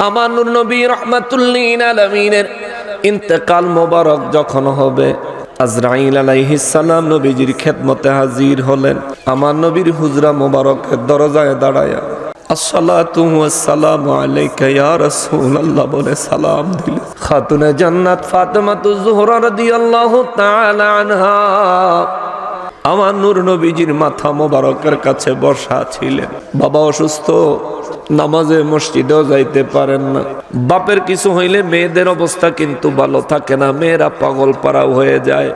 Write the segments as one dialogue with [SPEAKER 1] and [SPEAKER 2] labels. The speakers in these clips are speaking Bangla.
[SPEAKER 1] আমার নূর নবী রাহমাতুল লিল আলামিনের ইন্তেকাল মোবারক যখন হবে, আজরাইল আলাইহিস সালাম নবীজির খেদমতে হাজির হলেন। আমার নবীর হুজরা মোবারকের দরজায় দাঁড়ায়া আসসালাতু ওয়াসসালামু আলাইকা ইয়া রাসূলুল্লাহ বলে সালাম দিলেন। খাতুনে জান্নাত ফাতেমাতুজ জোহরা রাদিয়াল্লাহু তাআলা আনহা আমার নূর নবীজির মাথা মোবারকের কাছে বসা ছিলেন। বাবা অসুস্থ, নামাজে মসজিদেও যাইতে পারেন না। বাপের কিছু হইলে মেয়েদের অবস্থা কিন্তু ভালো থাকে না, মেয়েরা পাগল পাড়াও হয়ে যায়।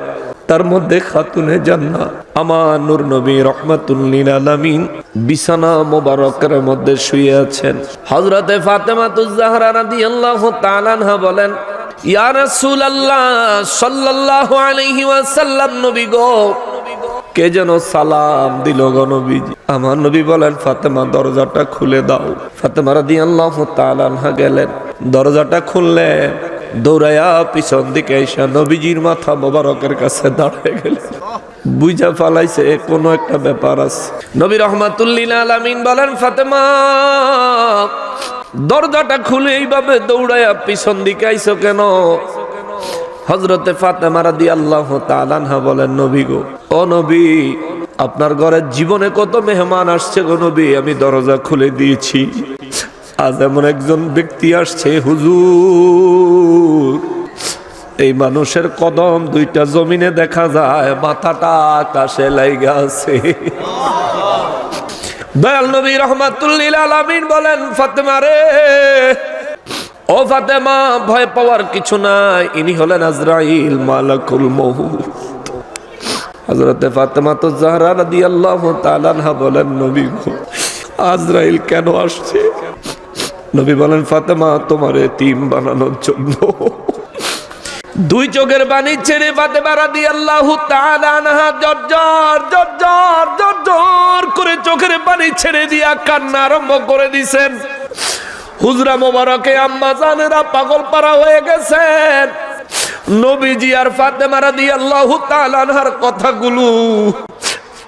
[SPEAKER 1] তার মধ্যে খাতুনে জান্নাত আমার নূর নবী রাহমাতুল লিল আলামিন বিছানা মোবারকের মধ্যে শুয়ে আছেন। হযরতে ফাতেমাতুজ জাহরা রাদিয়াল্লাহু তাআলা আনহা বলেন, ইয়া রাসূলুল্লাহ সাল্লাল্লাহু আলাইহি ওয়াসাল্লাম, নবী গো, কে যেন সালাম দিল গো নবীজি। আমার নবী বলেন, ফাতেমা দরজাটা খুলে দাও। ফাতেমা রাদিয়াল্লাহু তাআলা আনহা গেলেন, দরজাটা খুললেন, দৌড়াইয়া পিছন দিকে এসে নবীজির মাথা মোবারকের কাছে দাঁড়িয়ে গেলেন। বুঝা ফালাইছে কোনো একটা ব্যাপার আছে। নবী রাহমাতুল লিল আলামিন বলেন, ফাতেমা দরজাটা খুলে এইভাবে দৌড়াইয়া পিছন দিকে আইছো কেন? হযরতে ফাতেমা রাদিয়াল্লাহু তাআলা আনহা বলেন, নবী গো, ও নবী, আপনার ঘরে জীবনে কত মেহমান আসছে গো নবী, আমি দরজা খুলে দিয়েছি। আজ এমন একজন ব্যক্তি আসছে হুজুর, এই মানুষের কদম দুইটা জমিনে দেখা যায়, মাথাটা আকাশে লাইগা আছে। দয়াল নবী রাহমাতুল লিল আলামিন বলেন, ফাতেমা রে, ও ফাতেমা, ভয় পাওয়ার কিছু নাই, ইনি হলেন আজরাইল মালাকুল মউত। হযরতে ফাতেমাতুজ জাহরা রাদিয়াল্লাহু তাআলা আনহা বলেন, নবী গো, আজরাইল কেন আসছে? নবী বলেন, ফাতেমা তোমার এতিম বানানোর জন্য। দুই চোখের পানি ছেড়ে ফাতেমা রাদিয়াল্লাহু তাআলা আনহা জর্জর করে চোখের পানি ছেড়ে দিয়া কান্না আরম্ভ করে দিয়েছেন। হুজরা মোবারকে আম্মা জানেরা পাগল পারা হয়ে গেছেন। নবীজি আর ফাতেমা রাদিয়াল্লাহু তাআলা আনহার কথাগুলো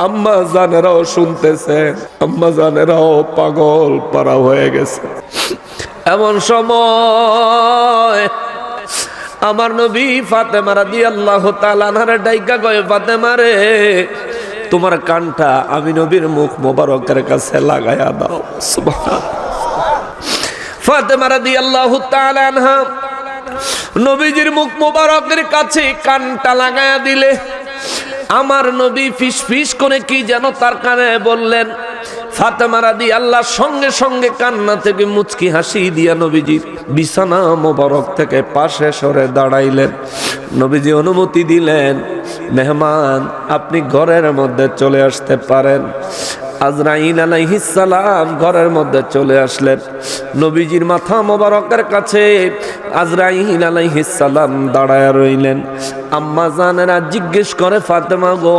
[SPEAKER 1] আম্মা জানেরাও শুনতেছেন, আম্মা জানেরাও পাগল পারা হয়ে গেছে। এমন সময় আমার নবী ফাতেমা রাদিয়াল্লাহু তাআলা আনহার ডাইকা কয়, ফাতেমা রে, তোমার কানটা আমি নবীর মুখ মোবারকের কাছে লাগায়া দাও। সুবহানাল্লাহ। ফাতেমা রাদিয়াল্লাহু তাআলা আনহা নবীজির মুখ মোবারকের কাছে কানটা লাগায়া দিলে আমার নবী ফিসফিস করে কি যেন তার কানে বললেন। ফাতেমা রাদিয়াল্লাহু সঙ্গে সঙ্গে কান্না থেকে মুচকি হাসি দিয়া নবীজির বিছানা মোবারক থেকে পাশে সরে দাঁড়াইলেন। নবীজি অনুমতি দিলেন, মেহমান আপনি ঘরের মধ্যে চলে আসতে পারেন। আজরাইল আলাইহিস সালাম ঘরের মধ্যে চলে আসলেন। নবীজির মাথা মোবারকের কাছে আজরাইল আলাইহিস সালাম দাঁড়ায় রইলেন। আম্মা জানেরা জিজ্ঞেস করে, ফাতেমা গো,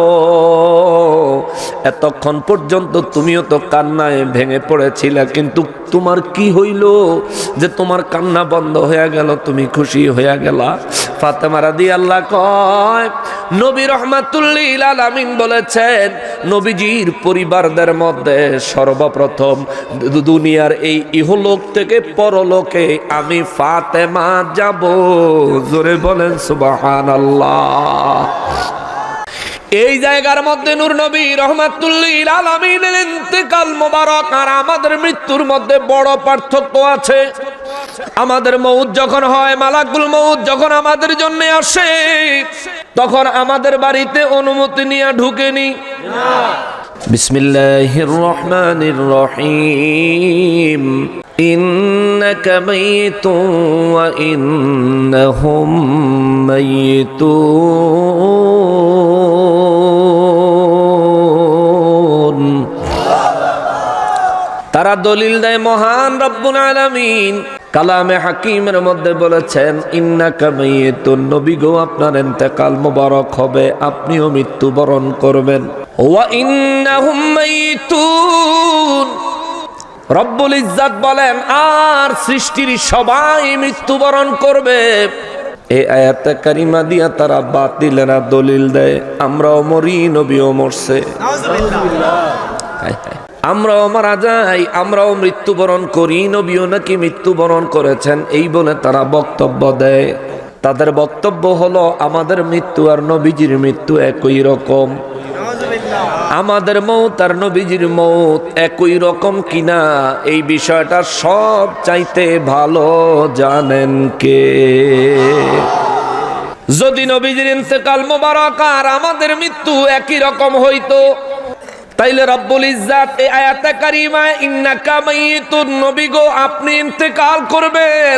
[SPEAKER 1] এতক্ষণ পর্যন্ত তুমিও তো কান্নায় ভেঙে পড়েছিলে, কিন্তু তোমার কি হইল যে তোমার কান্না বন্ধ হয়ে গেল, তুমি খুশি হয়ে গেলা? ফাতেমা রাদিয়াল্লাহু কয়, নবী রাহমাতুল লিল আলামিন বলেছেন, নবীজির পরিবারদের মধ্যে সর্বপ্রথম দুনিয়ার এই ইহলোক থেকে পরলোকে আমি ফাতেমা যাব। জোরে বলেন সুবহানাল্লাহ। এই জায়গার মধ্যে নূর নবী রাহমাতুল লিল আলামিনের ইন্তেকাল মোবারক আর আমাদের মৃত্যুর মধ্যে বড় পার্থক্য আছে। আমাদের মউত যখন হয়, মালাকুল মউত যখন আমাদের জন্য আসে, তখন আমাদের বাড়িতে অনুমতি নিয়ে ঢুকেনি। বিসমিল্লাহির রহমানির রহিম। ইন্নাকা মাইতুন ওয়া ইন্নাহুম মাইতুন। তারা দলিল দেয়, মহান রব্বুল আলামিন কালামে হাকিমের মধ্যে বলেছেন, ইন্নাকা মাইতুন, নবী গো, আপনার ইন্তেকাল মোবারক হবে, আপনিও মৃত্যুবরণ করবেন। ওয়া ইন্নাহুম মাইতুন, রব্বুল ইজ্জত বলেন, আর সৃষ্টির সবাই মৃত্যুবরণ করবে। এই আয়াতে কারিমা দিয়া তারা বাতিলেরা দলিল দেয়, আমরাও মরি, নবীও মরছে। আমরাও মারা যাই, আমরাও মৃত্যুবরণ করি, নবীও নাকি মৃত্যুবরণ করেছেন, এই বলে তারা বক্তব্য দেয়। তাদের বক্তব্য হলো আমাদের মৃত্যু আর নবীজির মৃত্যু একই রকম, আমাদের মৌত আর নবীজির মৌত একই রকম কিনা এই বিষয়টা সব চাইতে ভালো জানেন কে? যদি নবীজির ইন্তেকাল মোবারক আর আমাদের মৃত্যু একই রকম হইতো, তাইলে রব্বুল ইজ্জাত এই আয়াতে কারিমায় ইন্নাকা মাইয়িতুন, নবী গো আপনি ইন্তেকাল করবেন,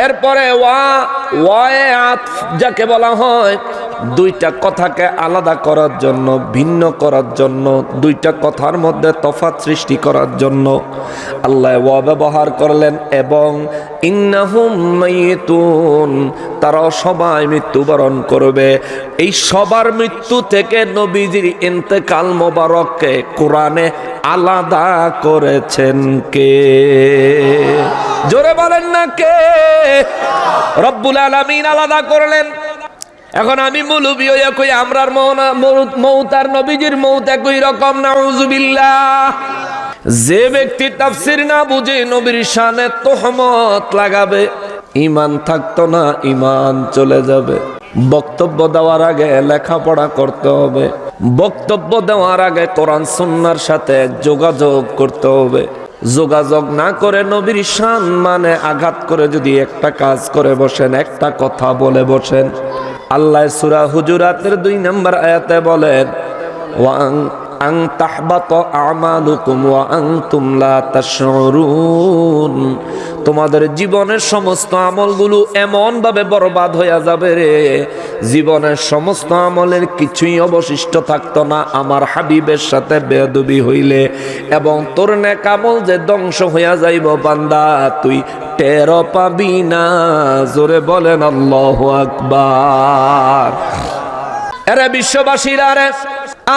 [SPEAKER 1] এরপরে ওয়ায়ে আতফ যাকে বলা হয়, দুইটা কথাকে আলাদা করার জন্য, ভিন্ন করার জন্য, দুইটা কথার মধ্যে তফাৎ সৃষ্টি করার জন্য আল্লাহ ওয়া ব্যবহার করলেন। এবং ইন্নাহুম মাইয়িতুন, তারা সবাই মৃত্যুবরণ করবে। এই সবার মৃত্যু থেকে নবীজির ইন্তেকাল মোবারককে কোরআনে আলাদা করেছেন কে? জোরে বলেন না কে? রব্বুল আলামিন আলাদা করলেন। এখন আমি মৌলবি হইয়া কই আমরার মৌত আর নবীজির মৌত একই রকম, নাউযুবিল্লাহ। যে ব্যক্তি তাফসীর না বুঝে নবীর শানে তোহমত লাগাবে, ঈমান থাকতো না, ঈমান চলে যাবে। বক্তব্য দেওয়ার আগে লেখাপড়া করতে হবে, বক্তব্য দেওয়ার আগে কোরআন সুন্নাহর সাথে যোগাযোগ করতে হবে। যোগাযোগ না করে নবীর শান মানে আঘাত করে যদি একটা কাজ করে বসেন, একটা কথা বলে বসেন, আল্লাহ সূরা হুজুরাতের 2 নম্বর আয়াতে বলেন আন তাহবাতা আমালুকুম ওয়া আনতুম লা তাশউরুন, তোমাদের জীবনের সমস্ত আমলগুলো এমন ভাবে বরবাদ হয়ে যাবে রে, জীবনের সমস্ত আমলের কিছুই অবশিষ্ট থাকতো না আমার হাবিবের সাথে বেয়াদবি হইলে, এবং তোর নেক আমল যে ধ্বংস হইয়া যাইব বান্দা তুই টের পাবি না। জোরে বলেন আল্লাহু আকবার। এরে বিশ্ববাসীরা রে,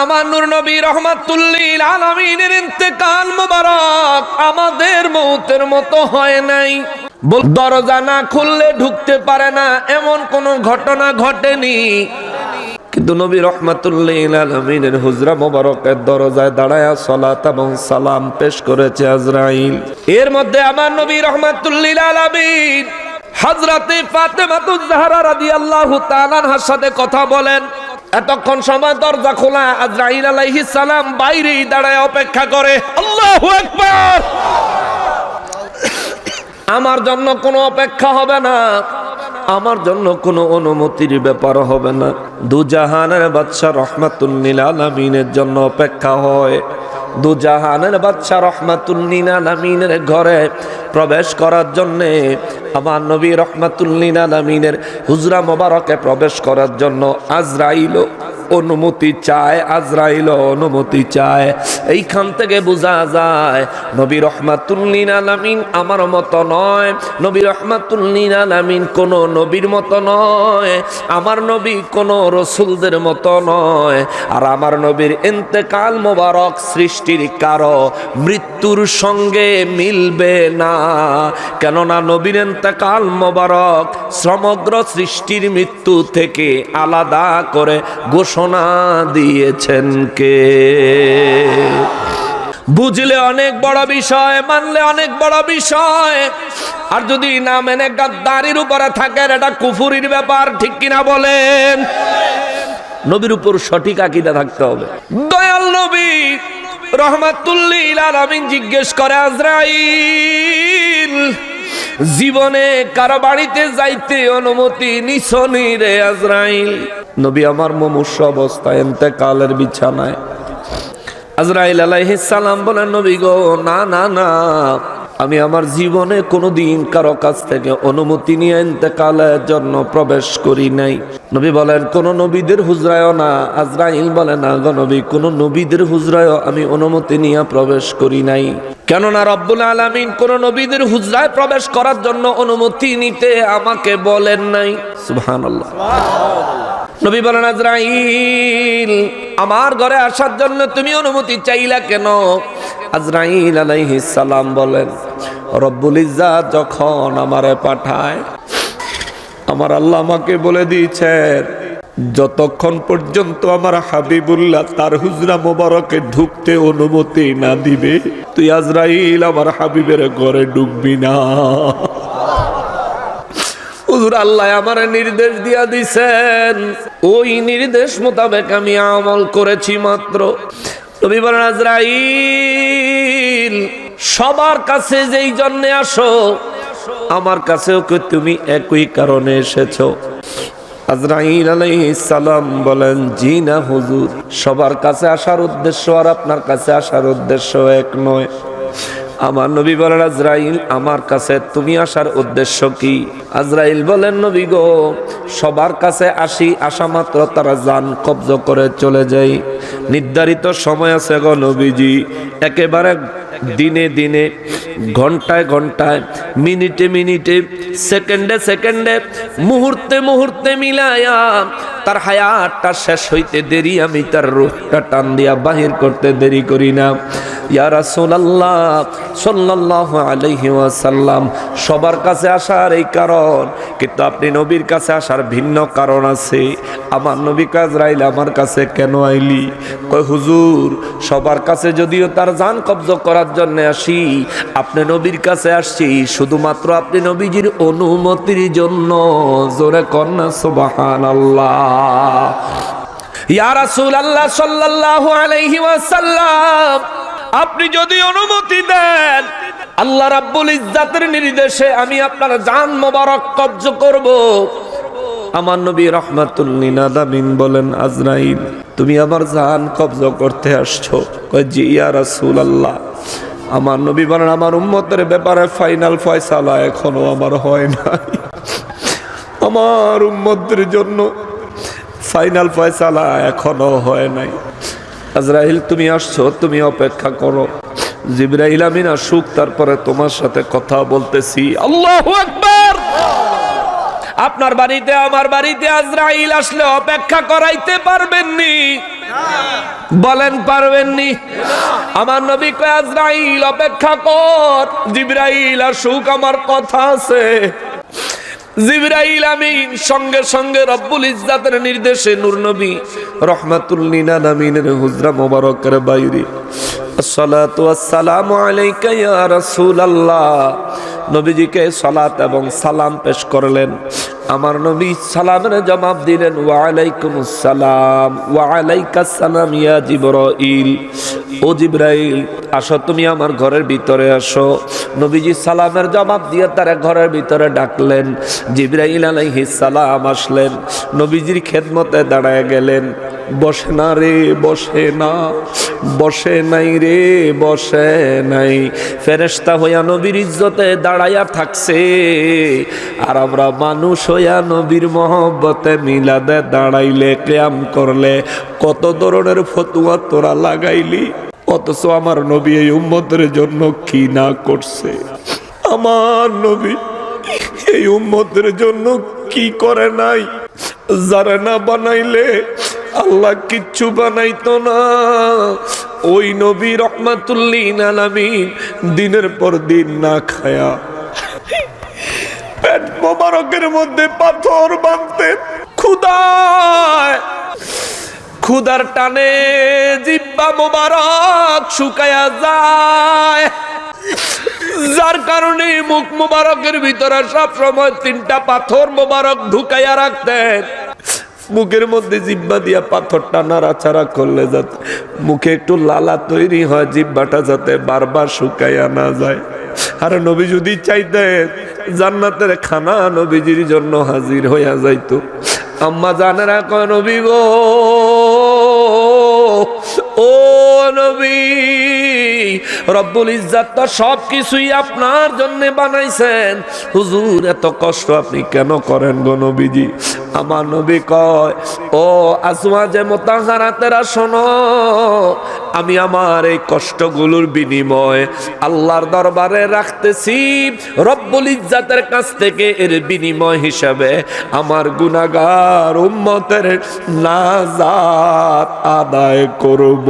[SPEAKER 1] আমার নূর নবী রহমাতুল লিল আলামিনের ইন্তেকাল মোবারক আমাদের মৌতের মতো হয় নাই। দরজা না খুললে ঢুকতে পারে না এমন কোন ঘটনা ঘটেনি, কিন্তু নবী রহমাতুল লিল আলামিনের হুজরা মোবারকের দরজায় দাঁড়ায়া সালাত এবং সালাম পেশ করেছে আজরাইল। এর মধ্যে আমার নবী রহমাতুল লিল আলামিন হযরতে ফাতেমাতুজ জাহরা রাদিয়াল্লাহু তাআলা আনহার সাথে কথা বলেন। এতক্ষণ সময় দরজা খোলা, আজরাইল আলাইহিস সালাম বাইরেই দাঁড়ায় অপেক্ষা করে। আল্লাহু আকবার। আমার জন্য কোনো অপেক্ষা হবে না, আমার জন্য কোনো অনুমতির ব্যাপার হবে না, দুজাহানের বাদশা রহমাতুল লিল আলামিনের জন্য অপেক্ষা হয়। দুজাহানের বাদশা রহমাতুল লিল আলামিনের ঘরে প্রবেশ করার জন্যে আমার নবী রহমাতুল লিল আলামিনের হুজরা মোবারকে প্রবেশ করার জন্য আজরাইল অনুমতি চায়, আজরাইল অনুমতি চায়। এইখান থেকে বোঝা যায় নবী রহমাতুল লিল আলামিন আমার মতো নয়, নবী রহমাতুল লিল আলামিন কোন নবীর মতো নয়, আমার নবী কোন রসুলদের মতো নয়। আর আমার নবীর ইন্তেকাল মোবারক সৃষ্টির কারো মৃত্যুর সঙ্গে মিলবে না, কেননা নবীর ইন্তেকাল মোবারক সমগ্র সৃষ্টির মৃত্যু থেকে আলাদা করে ঘোষণা দিয়েছেন কে? বুঝলে অনেক বড় বিষয়, মানলে অনেক বড় বিষয়, আর যদি না মেনে গাদ্দারির উপরে থাকেন এটা কুফুরির ব্যাপার, ঠিক কিনা বলেন? নবীর উপর সঠিক আকীদা থাকতে হবে। দয়াল নবী রহমাতুল লিল আলামিন জিজ্ঞেস করে, আজরাইল জীবনে কারো বাড়িতে যাইতে অনুমতি নিছনি রে আজরাইল? নবী আমার মুমূর্ষু অবস্থায় ইন্তেকালের বিছানায়। আজরাইল আলাইহিস সালাম বলেন, নবী গো না না না, আমি আমার জীবনে কোনোদিন কারো কাছ থেকে অনুমতি নিয়ে ইন্তেকালের জন্য প্রবেশ করি নাই। নবী বলেন, কোন নবীদের হুজরায়ও না? আজরাইল বলেন, না গো নবী, কোন নবীদের হুজরায়ও আমি অনুমতি নিয়ে প্রবেশ করি নাই, কেননা রব্বুল আলামিন কোন নবীদের হুজরায় প্রবেশ করার জন্য অনুমতি নিতে আমাকে বলেন নাই। সুবহানাল্লাহ। নবী বলেন, আজরাইল আমার ঘরে আসার জন্য তুমি অনুমতি চাইলা কেন? আজরাইল আলাইহিস সালাম বলেন, রব্বুল ইজ্জাত যখন আমারে পাঠায়, আমার আল্লাহ আমাকে বলে দিয়েছেন যতক্ষণ পর্যন্ত আমার হাবিবুল্লাহ তার হুজরা মোবারকে ঢুকতে অনুমতি না দিবে, তুই আজরাইল আমার হাবিবের ঘরে ঢুকবি না। হুজুর আল্লাহ আমার নির্দেশ দিয়া দিছেন, ওই নির্দেশ মোতাবেক আমি আমল করেছি মাত্র। নবী বলেন, আজরাইল সবার কাছে যেই জন্যে আসো, আমার কাছেও কি তুমি একই কারণে এসেছো? আজরাইল আলাইহিস সালাম বলেন, জি না হুজুর, সবার কাছে আসার উদ্দেশ্য আর আপনার কাছে আসার উদ্দেশ্য এক নয়। আমার নবী বলেন, আজরাইল আমার কাছে তুমি আসার উদ্দেশ্য কি? আজরাইল বলেন, নবী গো, সবার কাছে আসি, আসা মাত্র তারা জান কবজ করে চলে যায়। নির্ধারিত সময় আছে গো নবীজি, একেবারে দিনে দিনে, ঘন্টায় ঘন্টায়, মিনিটে মিনিটে, সেকেন্ডে সেকেন্ডে, মুহূর্তে মুহূর্তে মিলায়া তার হায়াতটা শেষ হইতে দেরি, আমি তার রূহটা টান দিয়া বাহির করতে দেরি করি না। ইয়া রাসূলুল্লাহ সাল্লাল্লাহু আলাইহি ওয়াসাল্লাম, সবার কাছে আসার এই কারণ, কিন্তু আপনি নবীর কাছে আসার ভিন্ন কারণ আছে। আমার নবী আজরাইল আমার কাছে কেন আইলি? কয় হুজুর, সবার কাছে যদিও তার জান কবজ করার জন্য আসি, আপনি নবীর কাছে আসছি শুধুমাত্র আপনি নবীজির অনুমতির জন্য। জোরে কন্যা সুবহানাল্লাহ। ইয়া রাসূলুল্লাহ সাল্লাল্লাহু আলাইহি ওয়াসাল্লাম, আপনি যদি অনুমতি দেন, আল্লাহ রাব্বুল ইজ্জাতের নির্দেশে আমি আপনার জান মোবারক কবজ করব। আমার নবী রাহমাতুল লিল আলামিন বলেন, আজরাইল তুমি আমার জান কবজ করতে আসছো? কয় জি ইয়া রাসূলুল্লাহ। আমার নবী বলেন, আমার উম্মতের ব্যাপারে ফাইনাল ফয়সালা এখনো আমার হয় নাই। আমার উম্মতের জন্য ফাইনাল ফয়সালা এখনো হয় নাই। আজরাইল তুমি আসছো, তুমি অপেক্ষা করো। জিবরাইল আমিন আসুক, তারপরে তোমার সাথে কথা বলতেছি। আল্লাহু আকবার। আপনার বাড়িতে আমার বাড়িতে আজরাইল আসলে অপেক্ষা করাইতে পারবেননি? বলেন পারবেননি? আমার নবী কয়, আজরাইল অপেক্ষা কর, জিবরাইল আসুক, আমার কথা আছে। জিবরাইল আমিন সঙ্গে সঙ্গে রব্বুল ইজ্জাতের নির্দেশে নূর নবী রাহমাতুল লিল আলামিনের হুজরা মোবারকের বাইরে, আসসালাতু ওয়াসসালামু আলাইকা ইয়া রাসূলুল্লাহ, নবীজিকে সালাত এবং সালাম পেশ করলেন। আমার নবী সালামের জবাব দিলেন, ওয়া আলাইকুমুস সালাম ওয়া আলাইকাস সালাম ইয়া জিবরাইল। ও জিবরাইল, আসো, তুমি আমার ঘরের ভিতরে আসো। নবীজি সালামের জবাব দিয়ে তারা ঘরের ভিতরে ডাকলেন। জিবরাইল আলাইহিস সালাম আসলেন, নবীজির খেদমতে দাঁড়ায় গেলেন। বসে না রে, বসে না, বসে নাই রে, বসে নাই। ফেরেশতা হইয়া নবীর ইজ্জতে দাঁড়াইয়া থাকছে, আর আমরা মানুষ হইয়া নবীর মহব্বতে মিলাদে দাঁড়াইলে, কিয়াম করলে কত ধরনের ফতুয়া তোরা লাগাইলি, অথচ আমার নবী এই উম্মতের জন্য কি না করছে। আমার নবী এই উম্মতের জন্য কি করে নাই। যারা না বানাইলে আল্লাহ কিচ্ছু বানাইতো না। ওই নবী রাহমাতুল লিল আলামিন দিনের পর দিন না খায়া পেট মোবারকের মধ্যে পাথর বাঁধতেন। ক্ষুধার টানে জিহ্বা মোবারক শুকায়া যায়, যার কারণে মুখ মোবারকের ভিতরে সব সময় 3টা পাথর মোবারক ঢুকাইয়া রাখতেন। মুখের মধ্যে জিহ্বা দিয়া পাথরটা নাড়াচাড়া করলে যাতে মুখে একটু লালা তৈরি হয়, জিহ্বাটা যাতে বারবার শুকাইয়া না যায়। আর নবী যদি চাইতেন, জান্নাতের খানা নবীজির জন্য হাজির হইয়া যাইতো। আম্মা জানেরা কয়, নবী গো, ও নবী, রব্বুল ইজ্জাত তো সব কিছুই আপনার জন্য বানাইছেন, হুজুর এত কষ্ট আপনি কেন করেন গো নবীজি? আমার নবী কয়, ও আজওয়াজে মুতাহহারাতেরা শোনো, আমি আমার এই কষ্টগুলোর বিনিময় আল্লাহর দরবারে রাখতেছি। রব্বুল ইজ্জাতের কাছ থেকে এর বিনিময় হিসাবে আমার গুনাহগার উম্মতের নাজাত আদায় করব।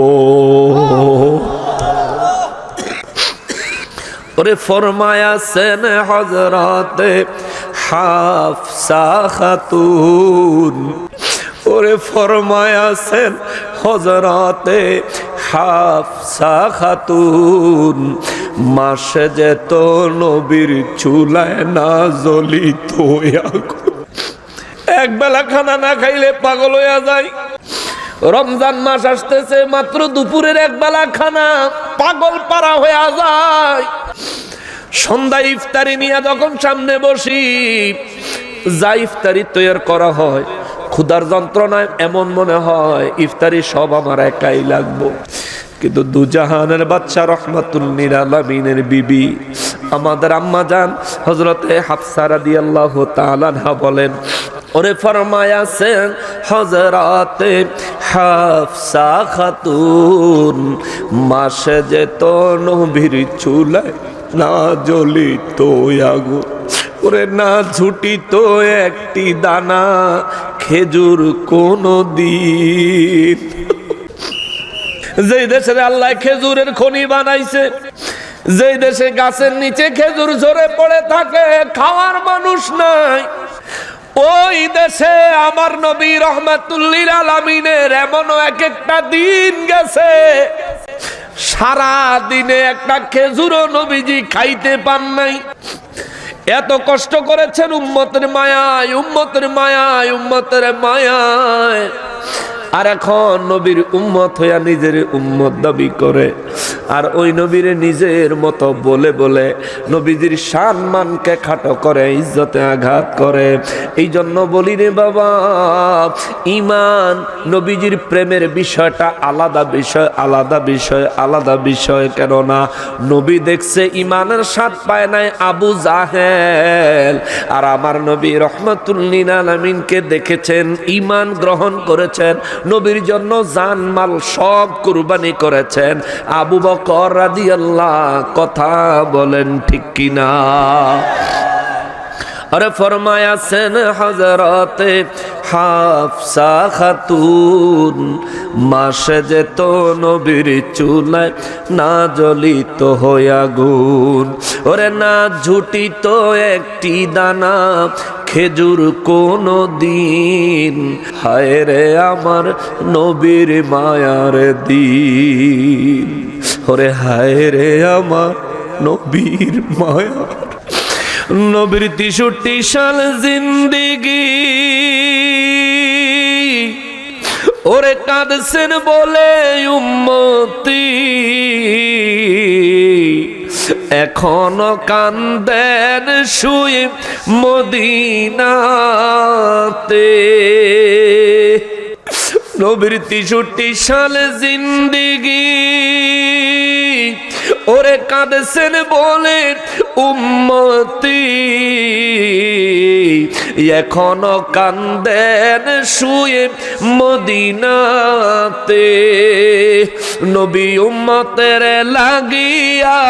[SPEAKER 1] ওরে ফরমায়াছেন হযরতে হাফসা খাতুন, ও ওরে ফরমায়াছেন হযরতে হাফসা খাতুন, মাসে যেত নবীর চুলায় না জ্বলিত আগুন। এক বেলা খানা না খাইলে পাগল হইয়া যায়। রমজান মাস আসতেছে, মাত্র দুপুরের এক বেলা খানা, পাগল পারা হইয়া যায়। সন্ধ্যায় ইফতারি নিয়ে যখন সামনে বসি, যা ইফতারি তৈরি করা হয়, ক্ষুধার যন্ত্রণায় এমন মনে হয় ইফতারি সব আমার একাই লাগবো। কিন্তু দুজাহানের বাদশা রহমাতুল লিল আলামিনের বিবি আমাদের আম্মা জান হযরতে হাফসা রাদিয়াল্লাহু তাআলা আনহা বলেন, ওরে ফরমায়াছেন হযরতে হাফসা খাতুন, মাসে যেত নবীর চুলায় না জ্বলিত আগুন, ওরে না ঝুটিত একটি দানা খেজুর কোন দিন। যেই দেশের আল্লাহ খেজুরের খনি বানাইছে, যেই দেশে গাছের নিচে খেজুর ঝরে পড়ে থাকে, খাওয়ার মানুষ নাই, ওই দেশে আমার নবী রহমাতুল লিল আলামিনের এমনও এক একটা দিন গেছে, সারা দিনে একটা খেজুরও নবীজি খাইতে পান নাই। এত কষ্ট করেছেন উম্মতের মায়ায়, উম্মতের মায়ায়, উম্মতের মায়ায়। আর এখন নবীর উম্মত হইয়া নিজের উম্মত দাবি করে, আর ওই নবীর নিজের মতো বলে বলে নবীজির সম্মানকে খাটো করে, ইজ্জতে আঘাত করে। এই জন্য বলি রে বাবা, ঈমান নবীজির প্রেমের বিষয়টা আলাদা বিষয়, আলাদা বিষয়, আলাদা বিষয়। কেননা নবী দেখছে ঈমানের স্বাদ পায় নাই আবু জাহেল, আর আমার নবী রহমাতুল লিল আলামিনকে দেখেছেন, ঈমান গ্রহণ করেছেন, নবীর জন্য জান মাল সব কুরবানি করেছেন আবু বকর রাদিয়াল্লাহু, কথা বলেন ঠিক কিনা? আরে ফরমায়াছেন হযরতে হাফসা খাতুন, মাসে যেত নবীর চুলায় না জ্বলিত আগুন, ওরে না ঝুটিত একটি দানা খেজুর কোন দিন। হায় রে আমার নবীর মায়ার দিন, ওরে হায় রে আমার নবীর মায়ার। নবীর ৬৩ সাল জিন্দেগি ওরে কাঁদছেন বলে উম্মতি, এখনো কান্দেন শুয়ে মদিনাতে। নবীর ৬৩ সাল জিন্দেগি ওরে কাঁদছেন বলে উম্মতি, এখনো কান্দেন শুয়ে মদিনাতে। নবী উম্মতের লাগিয়া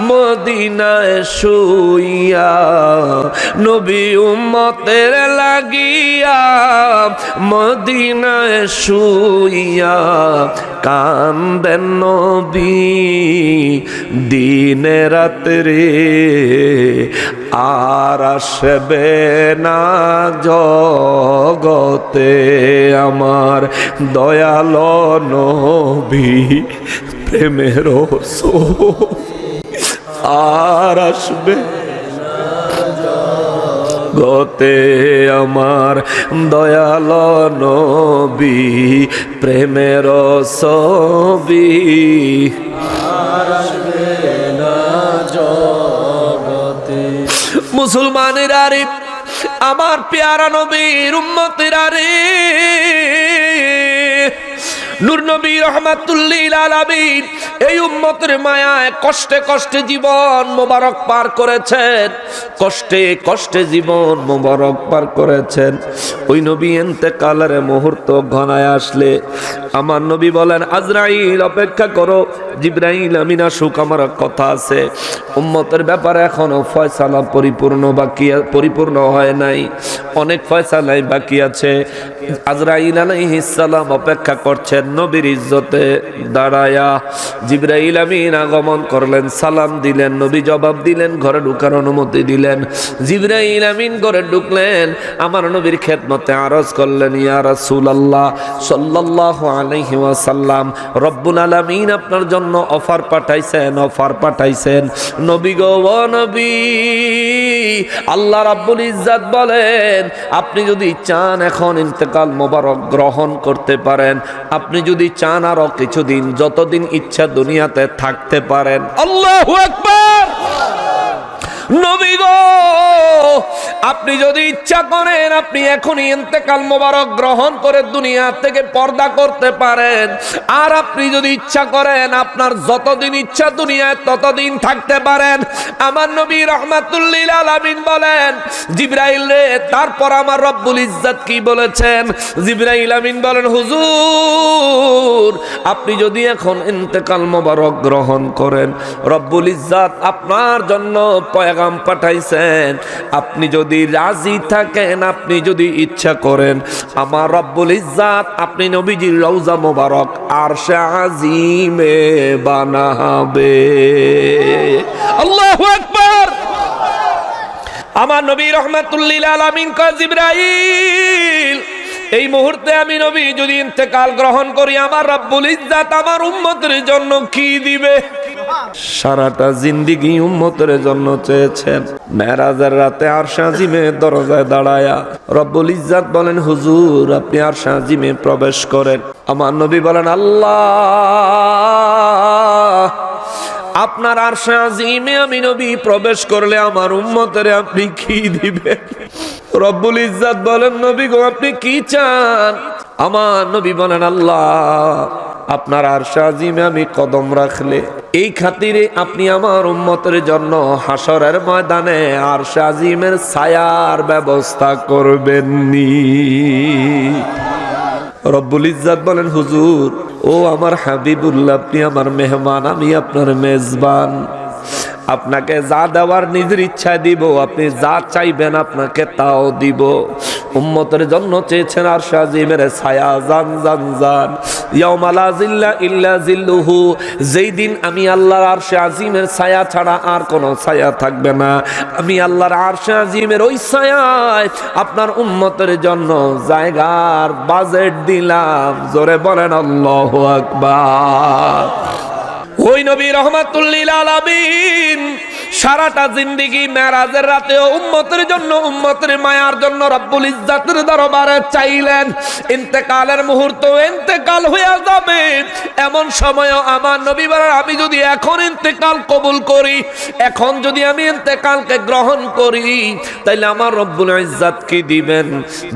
[SPEAKER 1] মদিনায় শুইয়া, নবী উম্মতের লাগিয়া মদিনায় শুইয়া কান্দেন নবী দিনে রাত্রে, আর আসবে না জগতে আমার দয়াল নবী প্রেমের রসূল, আর আসবে গতে আমার দয়াল নবী প্রেমের ছবি, মুসলমানেরা রে, আমার পেয়ারা নবীর উম্মতেরা রে, নূর নবী রাহমাতুল লিল আলামিন এই উম্মতের মায়ায় কষ্টে কষ্টে জীবন মোবারক পার করেছেন, কষ্টে কষ্টে জীবন মোবারক পার করেছেন। ওই নবী ইন্তেকালের মুহূর্ত ঘনায় আসলে আমার নবী বলেন, আজরাইল অপেক্ষা করো, জিবরাইল আমিন আসুক, আমার কথা আছে। উম্মতের ব্যাপারে এখনো ফয়সালা পরিপূর্ণ হয় নাই, অনেক ফয়সালাই বাকি আছে। আজরাইল আলাইহিস সালাম অপেক্ষা করছেন নবীর ইজ্জতে দাঁড়ায়া, জিবরাইল আমিন আগমন করলেন, সালাম দিলেন, নবী জবাব দিলেন, ঘরে ঢুকার অনুমতি দিলেন। জিবরাইল আমিন ঘরে ঢুকলেন, আমার নবীর খেদমতে আরজ করলেন, ইয়া রাসূলুল্লাহ সাল্লাল্লাহু আলাইহি ওয়াসাল্লাম, রব্বুল আলামিন আপনার জন্য অফার পাঠাইছেন। নবী গো, ও নবী, আল্লাহ রাব্বুল ইজ্জত বলেন, আপনি যদি চান এখন ইন্তেকাল মোবারক গ্রহণ করতে পারেন, আপনি যদি চান আরো কিছুদিন, যতদিন ইচ্ছা দুনিয়াতে থাকতে পারেন। আল্লাহু আকবার। নবী গো, আপনি যদি ইচ্ছা করেন আপনি এখনই ইন্তেকাল মোবারক গ্রহণ করে দুনিয়া থেকে পর্দা করতে পারেন, আর আপনি যদি ইচ্ছা করেন আপনার যতদিন ইচ্ছা দুনিয়ায় ততদিন থাকতে পারেন। আমার নবী রাহমাতুল লিল আলামিন বলেন, জিবরাইল রে, তারপর আমার রব্বুল ইজ্জত কি বলেছেন? জিবরাইল আমিন বলেন, হুজুর আপনি যদি এখন ইন্তেকাল মোবারক গ্রহণ করেন, রব্বুল ইজ্জত আপনার জন্য পয়গাম পাঠাইছেন, আপনি যদি রাজি থাকেন, আপনি যদি ইচ্ছা করেন, আমার রব্বুল ইজ্জত আপনি নবীজির রওজা মোবারক আরশে আজিমে বানাবে। আল্লাহু আকবার। আমার নবী রাহমাতুল লিল আলামিন কয়, জিবরাইল এই মুহূর্তে আমি নবী যদি ইন্তেকাল গ্রহণ করি, আমার রব্বুল ইজ্জত আমার উম্মতের জন্য কি দিবে? সারাটা জিন্দেগি উম্মতের জন্য চেয়েছেন। মেরাজের রাতে আরশে আজিমে দরজায় দাঁড়ায়া রব্বুল ইজ্জত বলেন, হুজুর আপনি আরশে আজিমে প্রবেশ করেন। আমার নবী বলেন, আল্লাহ আপনার আরশে আজিমে আমি নবী প্রবেশ করলে আমার উম্মতের আপনি কি দিবেন? রব্বুল ইজ্জত বলেন, নবী গো আপনি কি চান? আমার নবী বলেন, আল্লাহ আপনার আরশে আজিমে আমি কদম রাখলে এই খাতিরে আপনি আমার উম্মতের জন্য হাসরের ময়দানে আরশে আজিমের ছায়ার ব্যবস্থা করবেননি। রব্বুল ইজ্জত বলেন, হুজুর ও আমার হাবিবুল্লাহ, আপনি আমার মেহমান, আমি আপনার মেজবান, আপনাকে যা দেওয়ার নিজের ইচ্ছা দিব, আপনি যা চাইবেন আপনাকে তাও দিব। উম্মতের জন্য চেয়েছেন আরশে আজিমের ছায়া। জান জান জান ইয়াউমা লা জিল্লা ইল্লা জিল্লুহু, যেই দিন আমি আল্লাহর আরশে আজিমের ছায়া ছাড়া আর কোনো ছায়া থাকবে না, আমি আল্লাহর আরশে আজিমের ওই ছায়ায় আপনার উম্মতের জন্য জায়গার বাজেট দিলাম। জোরে বলেন আল্লাহু আকবার। ওই নবী রাহমাতুল লিল আলামিন সারাটা জিন্দেগি মেরাজের রাতেও উম্মতের জন্য, উম্মতের মায়ার জন্য রব্বুল ইজ্জতের দরবারে চাইলেন। ইন্তেকালের মুহূর্ত ইন্তেকাল হয়ে যাবে, এমন সময় আমার নবী বলেন, আমি যদি এখন ইন্তেকাল কবুল করি, এখন যদি আমি ইন্তেকালকে গ্রহণ করি, তাইলে আমার রব্বুল ইজ্জত কি দিবেন?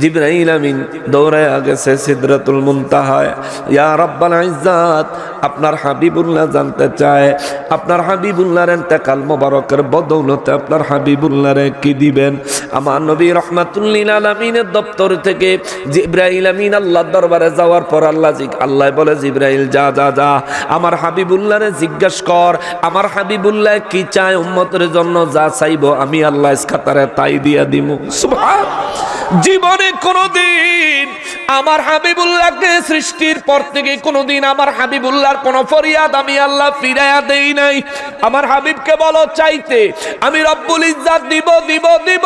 [SPEAKER 1] জিবরাইল আমিন দৌড়ায় গেছে সিদরাতুল মুনতাহায়। ইয়া রব্বুল ইজ্জত, আপনার হাবিবুল্লাহ জানতে চায় আপনার হাবিবুল্লাহর ইন্তেকাল মোবারকের বদৌলতে আপনার হাবিবুল্লাহরে কি দিবেন? আমার নবী রাহমাতুল লিল আলামিনের দপ্তর থেকে জিবরাইল আমিন আল্লাহর দরবারে যাওয়ার পর আল্লাহ বলে, জিবরাইল যা যা যা আমার হাবিবুল্লাহরে জিজ্ঞেস কর, আমার হাবিবুল্লাহ কি চায়, উম্মতের জন্য যা চাইবো আমি আল্লাহ ইসখাতারে তাই দিয়া দিব। সুবহান। জীবনে কোনদিন আমার হাবিবুল্লাহকে সৃষ্টির পর থেকে কোনদিন আমার হাবিবুল্লাহর কোন ফরিয়াদ আমি আল্লাহ ফিরাইয়া দেই নাই। আমার হাবিবকে বলো চাইতে, আমি রব্বুল ইজ্জত দিব দিব দিব।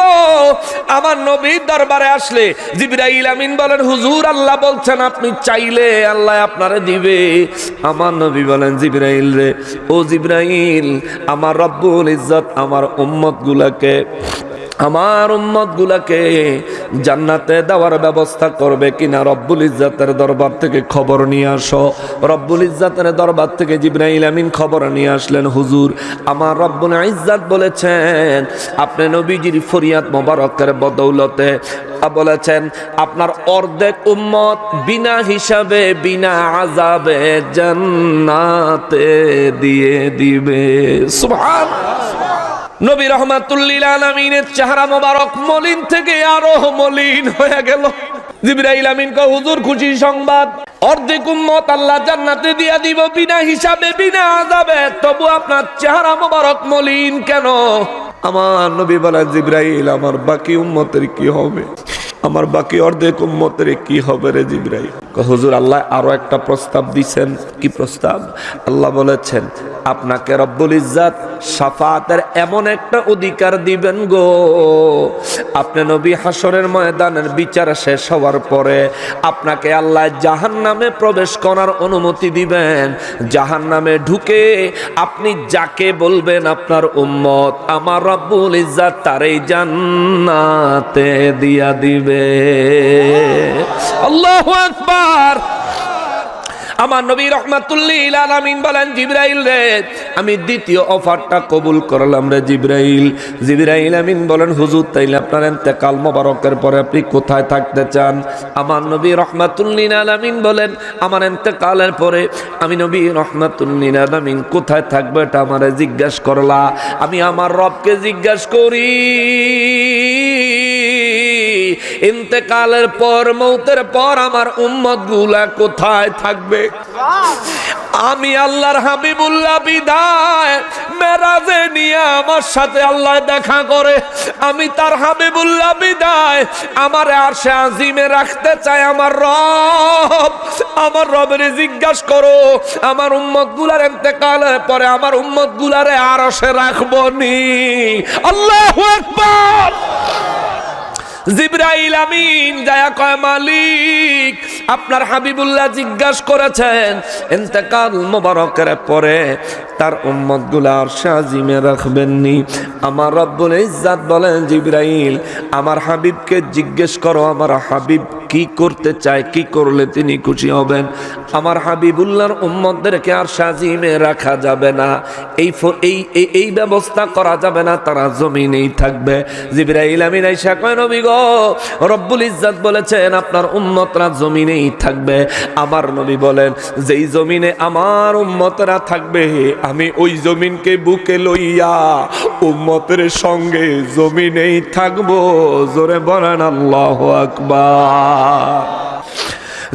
[SPEAKER 1] আমার নবীর দরবারে আসলে জিবরাইল আমিন বলেন, হুজুর আল্লাহ বলছেন আপনি চাইলে আল্লাহ আপনারে দিবে। আমার নবী বলেন, জিবরাইল রে, ও জিবরাইল, আমার রব্বুল ইজ্জত আমার উম্মত গুলাকে জান্নাতে দেওয়ার ব্যবস্থা করবে কিনা রব্বুল ইজ্জতের দরবার থেকে খবর নিয়ে আসো। রব্বুল ইজ্জতের দরবার থেকে জিবরাইল আমিন খবর নিয়ে আসলেন, হুজুর আমার রব্বুল ইজ্জত বলেছেন আপনি নবীজির ফরিয়াদ মোবারকের বদৌলতে বলেছেন আপনার অর্ধেক উম্মত বিনা হিসাবে বিনা আযাবে জান্নাতে দিয়ে দিবে। সুবহানাল্লাহ। নবী রাহমাতুল লিল আলামিনের চেহারা মোবারক মলিন থেকে আরো মলিন হয়ে গেল। জিবরাইল আমিন কয়, হুজুর খুশি সংবাদ, অর্ধেক উম্মত আল্লাহ জান্নাতে দিয়া দিব বিনা হিসাবে বিনা আযাবে, তবু আপনার চেহারা মোবারক মলিন কেন? আমার নবী বলেন, জিবরাইল আমার বাকি উম্মতের কি হবে? আমার বাকি অর্ধেক উম্মতের কি হবে রে জিবরাইল? হুজুর আল্লাহ আরো একটা প্রস্তাব দিছেন। কি প্রস্তাব? আল্লাহ বলেছেন আপনাকে রব্বুল ইজ্জাত শাফাতের এমন একটা অধিকার দিবেন গো, আপনি নবী হাসরের ময়দানের বিচার শেষ হওয়ার পরে আপনাকে আল্লাহ জাহান্নামে প্রবেশ করার অনুমতি দিবেন। জাহান্নামে ঢুকে আপনি যাকে বলবেন আপনার উম্মত, আমার রব্বুল ইজ্জাত তারই জান্নাতে দিয়া দিবে। আল্লাহু আকবার। আমার নবী রাহমাতুল লিল আলামিন বলেন জিবরাইল রে, আমি দ্বিতীয় অফারটা কবুল করলাম রে জিবরাইল। জিবরাইল আমিন বলেন হুজুর তাইলে আপনার ইন্তেকাল মোবারকের পরে আপনি কোথায় থাকতে চান? আমার নবী রাহমাতুল লিল আলামিন বলেন আমার ইন্তেকালের পরে আমি নবী রাহমাতুল লিল আলামিন কোথায় থাকবো এটা আমারে জিজ্ঞাসা করলা। আমি আমার রবকে জিজ্ঞাসা করি ইন্তেকালের পর, মৌতের পর আমার উম্মত গুলা কোথায় থাকবে? আমি আল্লাহর হাবিবুল্লাহ বিদায় মেরাজে নিয়ে আমার সাথে আল্লাহ দেখা করে। আমি তার হাবিবুল্লাহ বিদায় আমার আরশে আজিমে রাখতে চাই। আমার রবের জিজ্ঞাসা করো আমার উম্মত গুলার ইন্তেকালের পরে আমার উম্মত গুলারে আরশে রাখবো নি? আল্লাহু আকবার। জিবরাইল আমিন যায়া কয় মালিক আপনার হাবিবুল্লাহ জিজ্ঞাসা করেছেন ইন্তেকাল মোবারকের পরে তার উম্মত গুলা আরশে আজিমে রাখবেননি। আমার রব্বুল ইজ্জাত বলেন জিবরাইল আমার হাবিবকে জিজ্ঞেস করো আমার হাবিব কি করতে চায়, কি করলে তিনি খুশি হবেন। আমার হাবিবুল্লাহর উম্মতদেরকে আরশে আজিমে রাখা যাবে না, এই ব্যবস্থা করা যাবে না, তারা জমিনেই থাকবে। জিবরাইল আমিন আয়েশা কয় নবী গো রব্বুল ইজ্জাত বলেছেন আপনার উম্মতরা জমিনেই থাকবে। আমার নবী বলেন যেই জমিনে আমার উম্মতরা থাকবে আমি ওই জমিনকে বুকে লইয়া উম্মতের সঙ্গে জমিনেই থাকবো। জোরে বলেন আল্লাহু আকবার।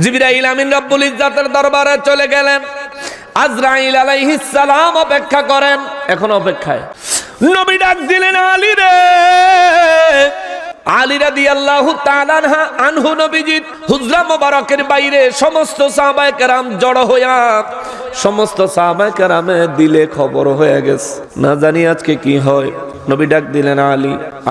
[SPEAKER 1] জিবরাইল আমিন রব্বুল ইজ্জাতের দরবারে চলে গেলেন। আজরাইল আলাইহিস সালাম অপেক্ষা করেন, এখন অপেক্ষায়। নবী ডাক দিলেন আলী রে। আলী রাদিয়াল্লাহু তাআলা আনহু নবীজি হুজরা মোবারকের বাইরে সমস্ত সাহাবায়ে কেরাম জড়ো হইয়া সমস্ত সাহাবায়ে কেরামে দিলে খবর হয়ে গেছে, না জানি আজকে কি হয়। নবী ডাক দিলেন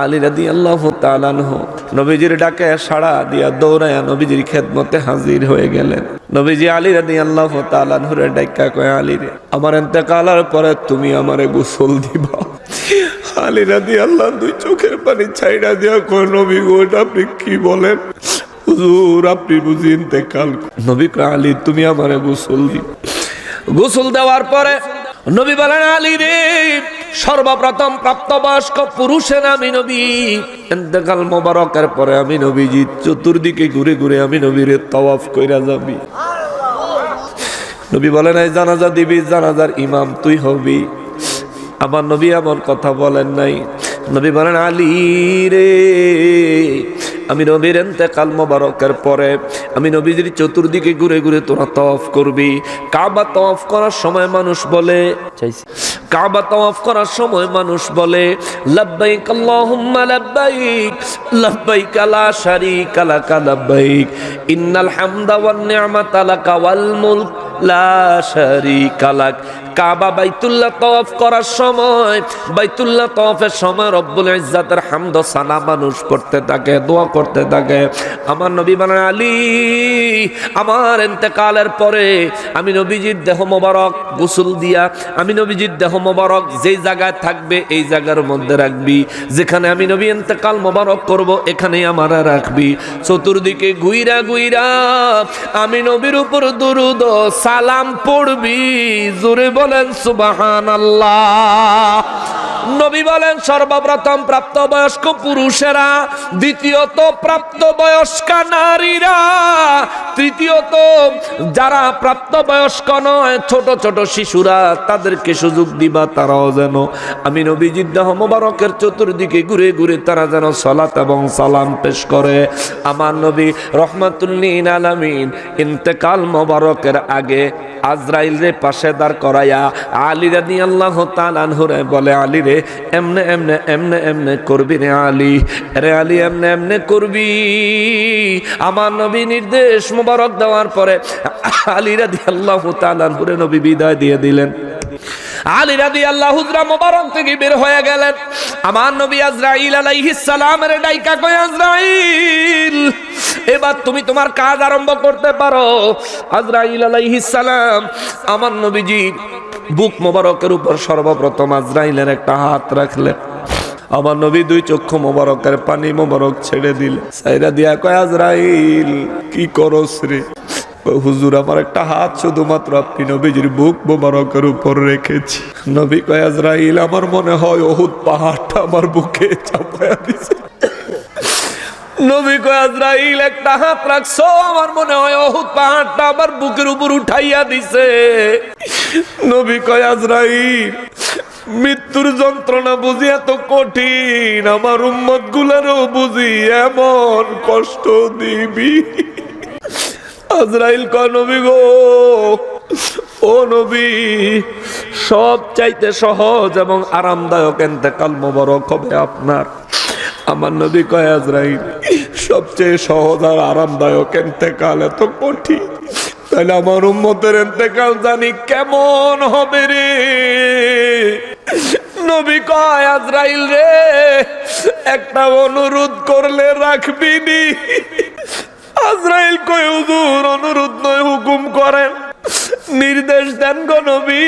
[SPEAKER 1] আলী রাদিয়াল্লাহু তাআলা আনহু নবীজির ডাকে সাড়া দিয়া দৌড়ায়া নবীজির খেদমতে হাজির হয়ে গেলেন। নবীজি আলী রাদিয়াল্লাহু তাআলা আনহুর ডাকা কয় আলী রে আমার ইন্তেকালের পরে তুমি আমারে গোসল দিবা। আলী রাদিয়াল্লাহু দুই চোখের পানি ছাইড়া দিয়া কয় নবী গো আপনি কি বলেন? হুজুর আপনি বুঝি ইন্তেকাল? নবী কয় আলী তুমি আমারে গোসল দিবা। গোসল দেওয়ার পরে নবী বলেন আলী রে সর্বপ্রথম প্রাপ্তবয়স্ক পুরুষের আমি নবী ইন্তেকাল মোবারকের পরে আমি নবীজি চতুর্দিকে ঘুরে ঘুরে আমি নবীরে তাওয়াফ কইরা যাবি। নবী বলেন এই জানাজা দিবি, জানাজার ইমাম তুই হবি। আমার নবী এমন কথা বলেন নাই। নবী বলেন আলী রে আমি নবীর ইন্তেকাল মোবারকের পরে আমি নবীজির চতুর্দিকে ঘুরে ঘুরে তোরা তাওয়াফ করবি। কাবা তাওয়াফ করার সময় মানুষ বলে কাবা তাওয়াফ করার সময় মানুষ বলে লাব্বাইক আল্লাহুম্মা লাব্বাইক লাব্বাইক লা শারীকা লাকা লাব্বাইক ইন্নাল হামদা ওয়ান নি'মাতা লাকা ওয়াল মুলক লা শারীকা লাক। কাবা বাইতুল্লাহ তাওয়াফ করার সময় বাইতুল্লাহ তাওয়াফের সময় রব্বুল ইজ্জাতের হামদ সানা মানুষ পড়তে থাকে, দোয়া করতে থাকে। আমার নবী বলেন আলী আমার ইন্তেকালের পরে আমি নবীজির দেহ মোবারক গোসল দিয়া আমি নবীজির দেহ মোবারক যেই জায়গায় থাকবে এই জায়গার মধ্যে রাখবি। যেখানে আমি নবী ইন্তেকাল মোবারক করব এখানেই আমার রাখবি। চতুর্দিকে ঘুইরা ঘুইরা আমি নবীর উপর দুরূদ ও সালাম পড়বি। জোরে বলেন সুবহানাল্লাহ। নবী বলেন সর্বপ্রথম প্রাপ্তবয়স্ক পুরুষেরা, দ্বিতীয়ত প্রাপ্তবয়স্কা নারীরা, তৃতীয়ত যারা প্রাপ্তবয়স্ক নয় ছোট ছোট শিশুরা তাদেরকে সুযোগ দিবা তারাও যেন আমি নবীজির দেহ মোবারকের চতুর্দিকে ঘুরে ঘুরে তারা যেন সালাত এবং সালাম পেশ করে। আমার নবী রাহমাতুল লিল আলামিন ইন্তেকাল মোবারকের আগে আজরাইল রে পাশে দাঁড় করাইয়া আলী রাদিয়াল্লাহু তাআলা আনহু রে বলে আলী রে এমনে এমনে এমনে এমনে করবি রে আলী, রে আলী এমনে এমনে করবি। আমার নবী নির্দেশ মোবারক দেওয়ার পরে আলী রাদিয়াল্লাহু তাআলা আনহুরে নবী বিদায় দিয়ে দিলেন। আলী রাদিয়াল্লাহু হুজরা মোবারক থেকে বের হয়ে গেলেন। আমার নবী আজরাইল আলাইহিস সালামের ডাইকা কয়, আজরাইল এবার তুমি তোমার কাজ আরম্ভ করতে পারো। আজরাইল আলাইহিস সালাম আমার নবীজির বুক মোবারকের উপর সর্বপ্রথম আজরাইলের একটা হাত রাখলেন। আমার নবী দুই চক্ষু মোবারকের পানি মোবারক ছেড়ে দিল, সাইরা দিয়া কয়, আজরাইল কি করস রে? হুজুর আমার একটা হাত শুধুমাত্র আপনি নবীজির বুক মোবারকের উপর রেখেছি। নবী কয়, আজরাইল আমার মনে হয় উহুদ পাহাড়টা আমার বুকে চাপায়া দিছে। নবী কয়, আজরাইল একটা হাত রাখছো, আমার মনে হয় উহুদ পাহাড়টা আমার বুকের উপর উঠাইয়া দিছে। নবী কয়, আজরাইল মৃত্যুর যন্ত্রণা বুঝি এত কঠিন, আমার উম্মত গুলারও বুঝি এমন কষ্ট দিবি? আজরাইল কয়, নবী গো, ও নবী, সব চাইতে সহজ এবং আরামদায়ক ইন্তেকাল মোবারক হবে আপনার। আমার নবী কয়, আজরাইল সবচেয়ে সহজ আর আরামদায়ক ইন্তেকাল এত কঠিন, তাহলে আমার উম্মতের ইন্তেকাল জানি কেমন হবে রে? নবী কয়, আজরাইল রে, একটা অনুরোধ করলে রাখবি নি? আজরাইল কয়, হুজুর অনুরোধ নয়, হুকুম করেন, নির্দেশ দেন গো নবী।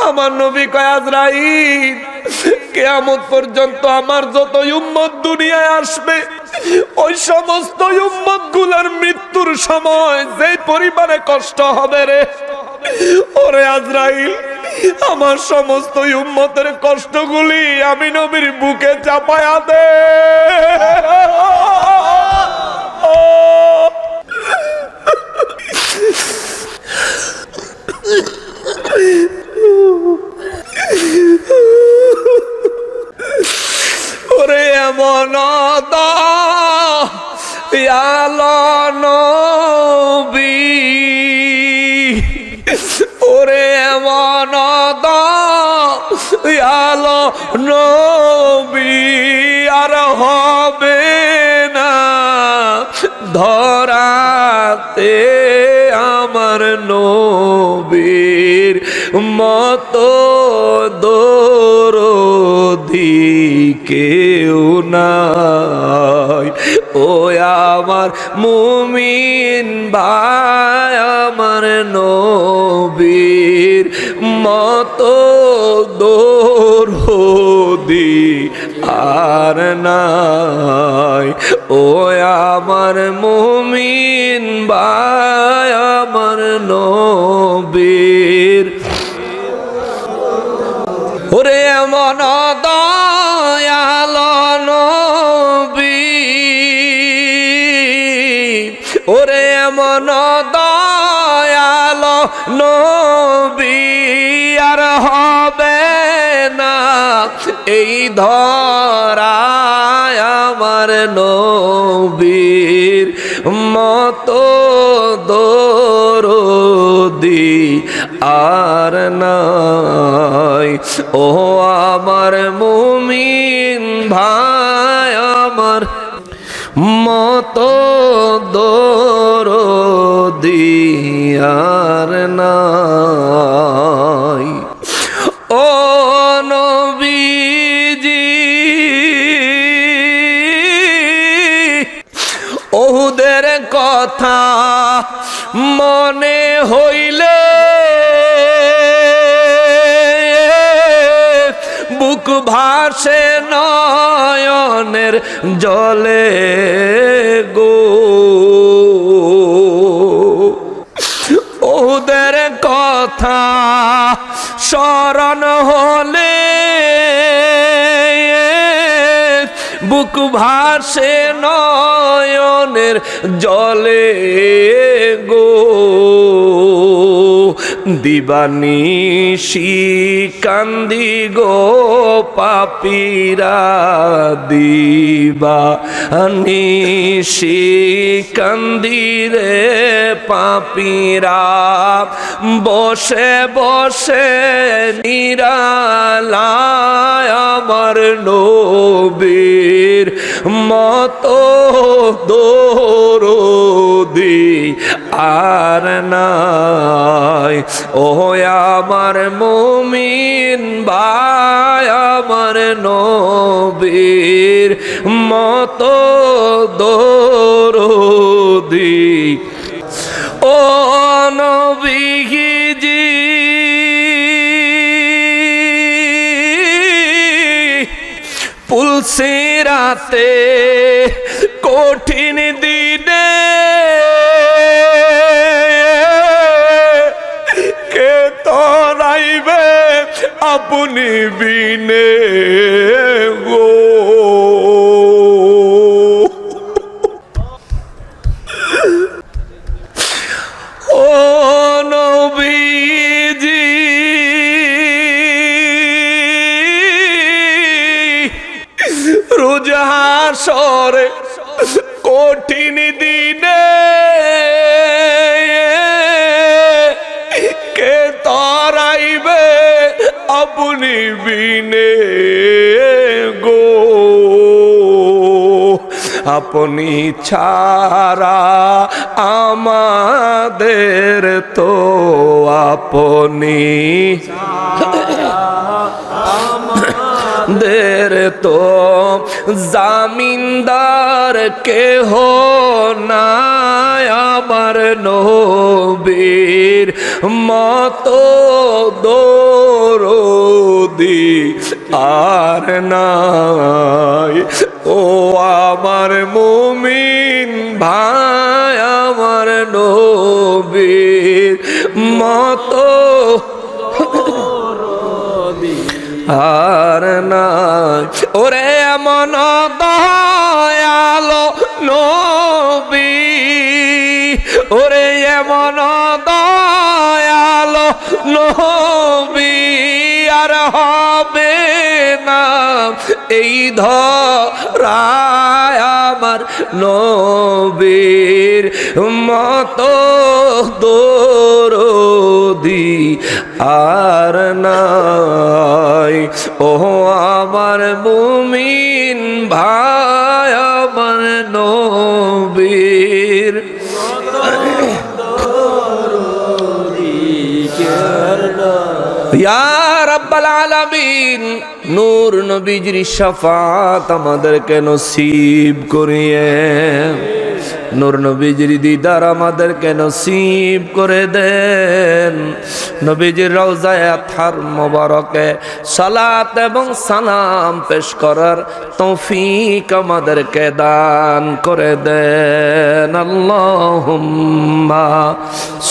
[SPEAKER 1] আমার নবী কয়, আজরাইল কিয়ামত পর্যন্ত আমার যত উম্মত দুনিয়ায় আসবে, ওই সমস্ত উম্মত গুলার মৃত্যুর সময় যে পরিমাণে কষ্ট হবে রে, ওরে আজরাইল আমার সমস্ত উম্মতের কষ্টগুলি আমি নবীর বুকে চাপায়া দে। ওরে এমন নবী, ওরে এমন নবী আর হবে না ধরাতে আমার নবীর মতো দরদি কেউ নাই। ও আমার মুমিন ভাই, আমার নবীর মতো দরদি আর নাই। ও আমার মুমিন ভাই, আমার নবীর ওরে এমন দয়াল নবী, ওরে এমন দয়াল নবী আর হবে না এই ধরায় আমার নবীর মতো দরদি আর নাই। ও আমার মুমিন ভাই, আমার মতো দরদি আর নাই। ও নবীজি, ওহুদের কথা মনে হইলে বুক ভাসে নয়নের জলে গো। ওদের কথা স্মরণ হলে বুক ভাসে নয়নের জলে গো দিবানিশি কান্দি গো পাপীরা দিবানিশি কান্দি রে পাপীরা বসে বসে নিরালায় আমার নবীর মতো দরদি আর নাই ও আমার মুমিন ভাই আমার নবীর মতো দরদি ও নবীজি পুলসিরাতে কঠিন দিনে কে তরাইবে আপনি বিনে গো ও নবীজি রোজ হাসরে কঠিন দিনে কে তরাইবে আপনি বিনে গো আপনি ছাড়া আমাদের তো আপনি দের তো জামিনদার কেহ নাই আমার নবীর মতো দরদি আর নাই ও আমার মুমিন ভাই আমার নবীর মতো আর নাই ওরে এমন দয়ালো নবী ওরে এমন দয়ালো নবী আর হবে না এই ধরায় আমার নবীর মতো দরদি আর নাই ও আমার মুমিন ভাই আমার নবীর ইয়া রাব্বাল আলামিন নূর নবীজির শাফাত আমাদেরকে নসিব করিয়ে নূর নবীজির দিদার আমাদেরকে নসিব করে দেন নবীজির রওজায়ে আতহার মোবারকে সালাত এবং সালাম পেশ করার তৌফিক আমাদেরকে দান করে দেন আল্লাহুম্মা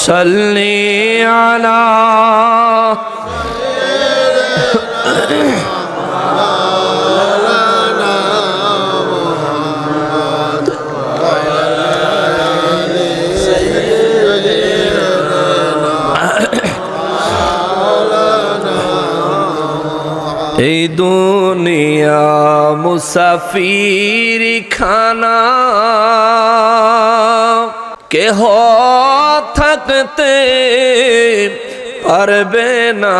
[SPEAKER 1] সাল্লি আলা এই দুনিয়া মুসাফির খানা কেহ থাকতে পারবে না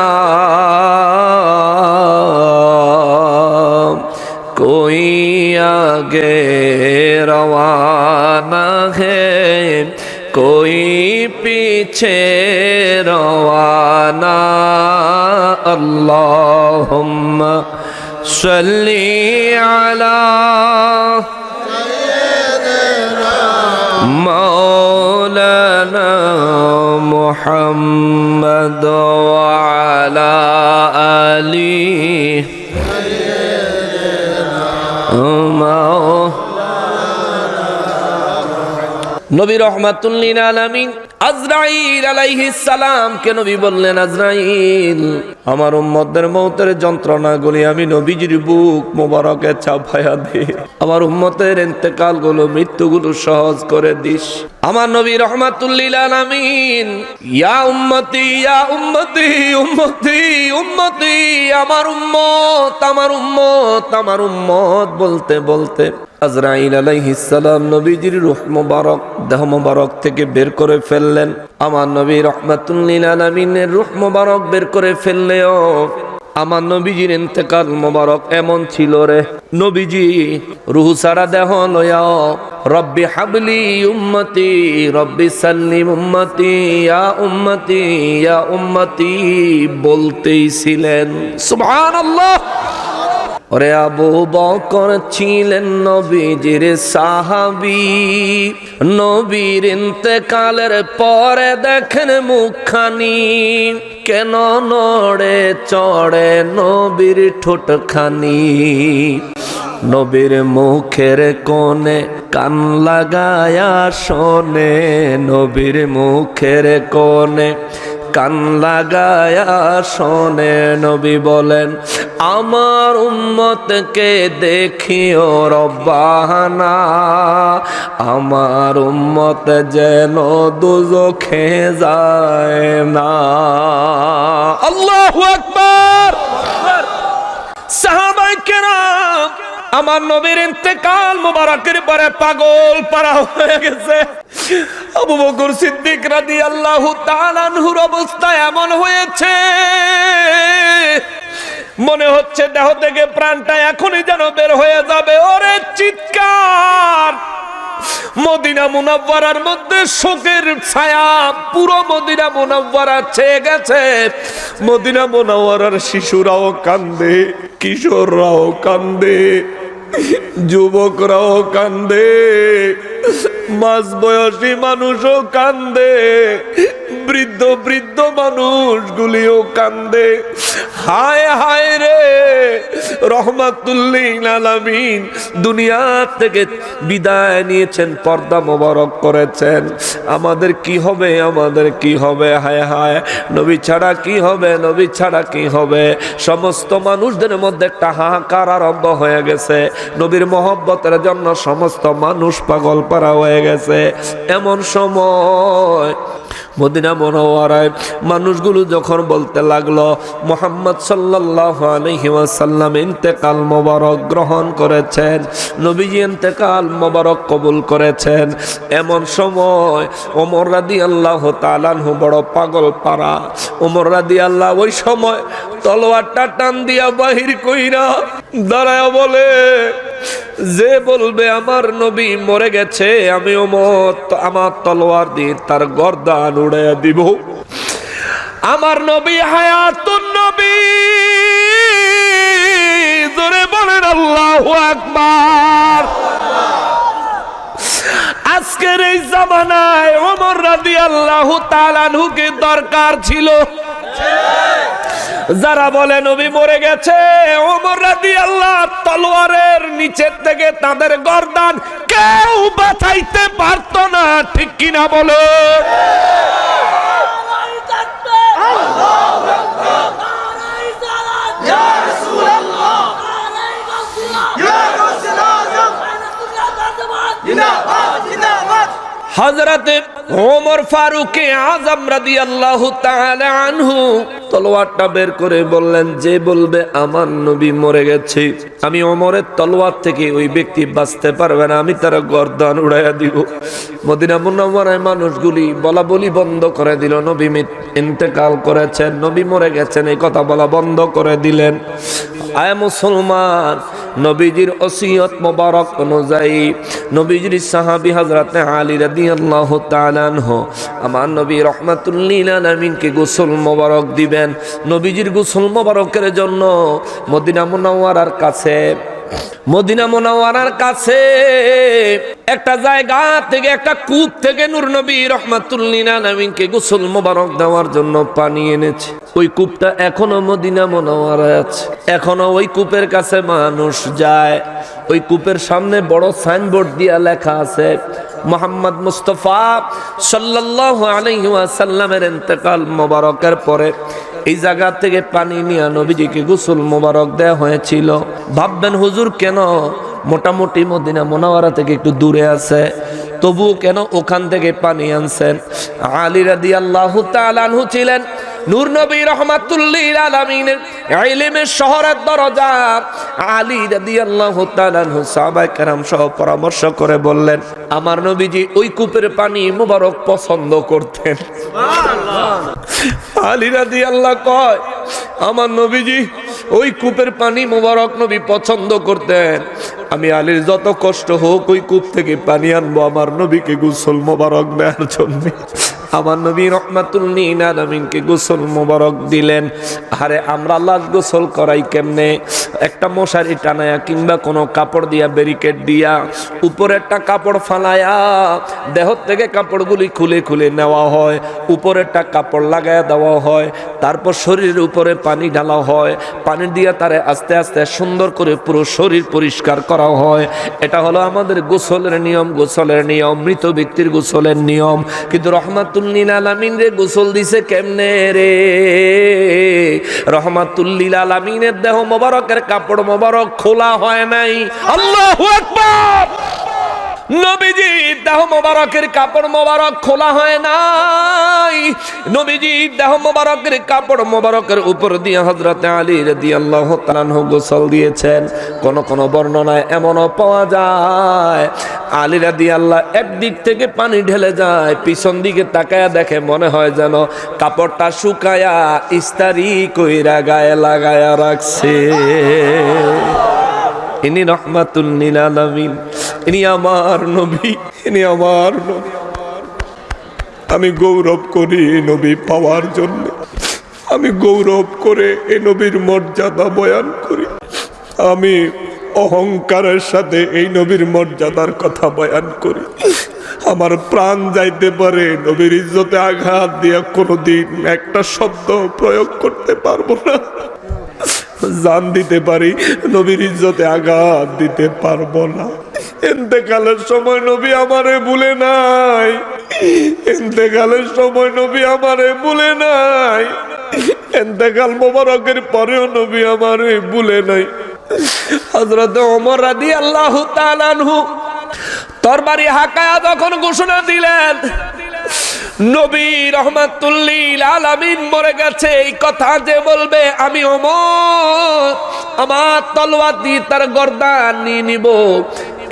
[SPEAKER 1] कोई आगे रवाना है कोई पीछे रवाना अल्लाहुम्मा सल्ली अला मौलाना मुहम्मद व अला आली নবী রহমাতুল লিল আলামিন আজরাইল আলাইহিস সালাম কে নবী বললেন, আজরাইল, আমার উম্মতদের মওতের যন্ত্রণাগুলি আমি নবীজির বুক মোবারকে চাপায়া দে, আমার উম্মতের ইন্তেকাল গুলো, মৃত্যুগুলো সহজ করে দিস। আমার নবী রাহমাতুল লিল আলামিন, ইয়া উম্মতি ইয়া উম্মতি উম্মতি উম্মতি, আমার উম্মত আমার উম্মত আমার উম্মত বলতে বলতে আজরাইল আলাইহিস সালাম নবীজির রূহ মোবারক দেহ মোবারক থেকে বের করে ফেললেন। আমার নবী রাহমাতুল লিল আলামিনের রূহ মোবারক বের করে ফেললেও আমার নবীজির ইন্তেকাল মোবারক এমন ছিল রে, নবীজি রূহ ছাড়া দেহ লয়াও রব্বি হাবলি উম্মতি রব্বি সাল্লিম উম্মতি ইয়া উম্মতি ইয়া উম্মতি বলতেই ছিলেন। সুবহানাল্লাহ। ওরে আবু বকর ছিলেন নবীজির সাহাবী, নবীর ইন্তেকালের পরে দেখেন মুখখানি কেন নড়ে চড়ে নবীর ঠোঁটখানি, নবীর মুখের কোণে কান লাগায়া শোনে, নবীর মুখের কোণে কান লাগায়া শোনে। নবী বলেন, আমার উম্মতকে দেখিও রব্বানা, আমার উম্মত যেন দুজখে যায় না। আল্লাহু আকবার। সাহাবায়ে কেরাম আমার নবীর ইন্তেকাল মুবারকের পরে পাগল পারা হয়ে গেছে। আবু বকর সিদ্দিক রাদিয়াল্লাহু তাআলা আনহুর অবস্থা এমন হয়েছে, মনে হচ্ছে দেহ থেকে প্রাণটা এখনই যেন বের হয়ে যাবে। ওরে চিৎকার! মদিনা মুনাওয়ারার মধ্যে শোকের ছায়া পুরো মদিনা মুনাওয়ারা ছেয়ে গেছে। মদিনা মুনাওয়ারার শিশুরাও কান্দে, কিশোররাও কান্দে, যুবকরাও কান্দে, মাঝবয়সী মানুষও কান্দে, বৃদ্ধ বৃদ্ধ মানুষগুলিও কান্দে। হায় হায় রে, রহমাতুল লিল আলামিন দুনিয়া থেকে বিদায় নিয়েছেন, পর্দা মোবারক করেছেন। আমাদের কি হবে, আমাদের কি হবে? হায় হায়, নবী ছাড়া কি হবে, নবী ছাড়া কি হবে? সমস্ত মানুষদের মধ্যে একটা হাহাকার আরম্ভ হয়ে গেছে। নবীর মহব্বতের জন্য সমস্ত মানুষ পাগল পারা হয়ে গেছে। এমন সময় মদিনা মুনাওয়ারায় মানুষগুলো যখন বলতে লাগলো, মুহাম্মদ সাল্লাল্লাহু আলাইহি ওয়াসাল্লাম ইন্তেকাল মোবারক গ্রহণ করেছেন, নবীজি ইন্তেকাল মোবারক কবুল করেছেন, এমন সময় ওমর রাদিয়াল্লাহু তাআলা আনহু বড় পাগল পারা। ওমর রাদিয়াল্লাহু ওই সময় তলোয়ারটা টান দিয়া বাহির কইরা দাঁড়ায় বলে, যে বলবে আমার নবী মরে গেছে, আমি ওমর আমার তলোয়ার দিয়ে তার গর্দান উড়াইয়া দিব। আমার নবী হায়াতুন নবী, জোরে বলেন আল্লাহু আকবার। আজকের এই জামানায় ওমর রাদিয়াল্লাহু তাআলা আনহুকে দরকার ছিল। যারা বলে নবী মরে গেছে, ওমর রাদিয়াল্লাহু তলোয়ারের নিচের থেকে তাদের গর্দান কেউ বাঁচাইতে পারত না, ঠিক কিনা বলো? হযরতে ওমর ফারুক আযম রাদিয়াল্লাহু তাআলা আনহু তলোয়ারটা বের করে বললেন, যে বলবে আমার নবী মরে গেছে, আমি ওমরের তলোয়ার থেকে ওই ব্যক্তি বাঁচতে পারবে না, আমি তার গর্দান উড়াইয়া দিব। মদিনা মুনাওয়ারায় মানুষগুলি বলা বলি বন্ধ করে দিল, নবী ইন্তেকাল করেছেন, নবী মরে গেছেন, এই কথা বলা বন্ধ করে দিলেন। আয় মুসলমান, নবীজির ওসিয়ত মোবারক অনুযায়ী নবীজির সাহাবী হযরতে আলী রাদিয়াল্লাহু তাআলা আনহু আমার নবী রাহমাতুল লিল আলামিনকে গোসল মোবারক দিবেন। নবীজির গোসল মোবারকের জন্য মদিনা মুনাওয়ারার কাছে মদিনা মুনাওয়ারার কাছে একটা জায়গা থেকে, একটা কূপ থেকে নূর নবী রাহমাতুল লিল আলামিনকে গোসল মোবারক দেওয়ার জন্য পানি এনেছে। ওই কূপটা এখনো মদিনা মুনাওয়ারায় আছে, এখনো ওই কূপের কাছে মানুষ যায়। ওই কূপের সামনে বড় সাইনবোর্ড দিয়া লেখা আছে মুহাম্মদ মুস্তাফা সাল্লাল্লাহু আলাইহি ওয়াসাল্লামের ইন্তেকাল মোবারকের পরে এই জায়গা থেকে পানি নিয়ে নবীজিকে গোসল মোবারক দেওয়া হয়েছিল। ভাববেন হুজুর কেন মোটামুটি মদিনা মুনাওয়ারা থেকে একটু দূরে আছে, তবু কেন ওখান থেকে পানি আনছেন? আলী রাদিয়াল্লাহু তাআলা আনহু ছিলেন নূর নবী রাহমাতুল লিল আলামিনের ইলমের শহরের দরজা। আলী রাদিয়াল্লাহু তাআলা আনহু সাহাবায়ে কেরাম সহ পরামর্শ করে বললেন, আমার নবীজি ওই কূপের পানি মুবারক পছন্দ করতেন। সুবহানাল্লাহ। আলী রাদিয়াল্লাহু কয়, আমার নবীজি ওই কূপের পানি মুবারক নবী পছন্দ করতেন। আমি আলীর যত কষ্ট হোক ওই কূপ থেকে পানি আনবো আমার নবীকে গোসল মোবারক দেওয়ার জন্য। আমার নবী রাহমাতুল লিল আলামিনকে গোসল মোবারক দিলেন। আরে আমরা লাশ গোসল করাই কেমনে? একটা মশারি টানায়া কিংবা কোনো কাপড় দিয়া ব্যারিকেড দিয়া উপরে একটা কাপড় ফালায়া দেহ থেকে কাপড়গুলি খুলে খুলে নেওয়া হয়, উপরে একটা কাপড় লাগায়া দেওয়া হয়, তারপর শরীরের উপরে পানি ঢালা হয়, পানি দিয়া তারে আস্তে আস্তে সুন্দর করে পুরো শরীর পরিষ্কার করা হয়। এটা হলো আমাদের গোসলের নিয়ম, গোসলের নিয়ম, মৃত ব্যক্তির গোসলের নিয়ম। কিন্তু রাহমাতুল লিল আলামিন রে গোসল দিছে কেমনে রে? রাহমাতুল লিল আলামিনের দেহ মোবারকের কাপড় মোবারক খোলা হয় নাই। আল্লাহু আকবার। নবীজি দেহ মোবারকের কাপড় মোবারক খোলা হয় নাই। নবীজি দেহ মোবারকের কাপড় মোবারকের উপর দিয়ে হযরত আলী রাদিয়াল্লাহু তাআলা আনহু গোসল দিয়েছেন। কোন কোন বর্ণনায় এমনও পাওয়া যায় আলী রাদিয়াল্লাহু একদিক থেকে পানি ঢেলে যায়, পিছন দিকে তাকায়া দেখে মনে হয় যেন কাপড়টা শুকায়া ইস্তারি কইরা গায়ে লাগায়া রাখছে। ইনি রাহমাতুল লিল আলামিন, ইনি আমার নবী, ইনি আমার নবী। আমি গৌরব করি এই নবী পাওয়ার জন্য, আমি গৌরব করে এই নবীর মর্যাদা বয়ান করি। আমি অহংকারের সাথে এই নবীর মর্যাদার কথা বয়ান করি। আমার প্রাণ যাইতে পারে, নবীর ইজ্জতে আঘাত দিয়ে কোনোদিন একটা শব্দ প্রয়োগ করতে পারবো না। জান দিতে পারি, নবীর ইজ্জতে আঘাত দিতে পারবো না। ইন্তেকালের সময় নবী আমারে ভুলে নাই, ইন্তেকালের সময় নবী আমারে ভুলে নাই, ইন্তেকাল মোবারকের পরেও নবী আমারে ভুলে নাই। হযরত ওমর রাদিয়াল্লাহু তাআলা আনহু তরবারি হাকায়া যখন ঘোষণা দিলেন নবী রাহমাতুল লিল আলামিন মরে গেছে, এই কথা যে বলবে আমি ওমর আমার তলোয়ার দিয়ে তার গর্দান নিয়ে নিব,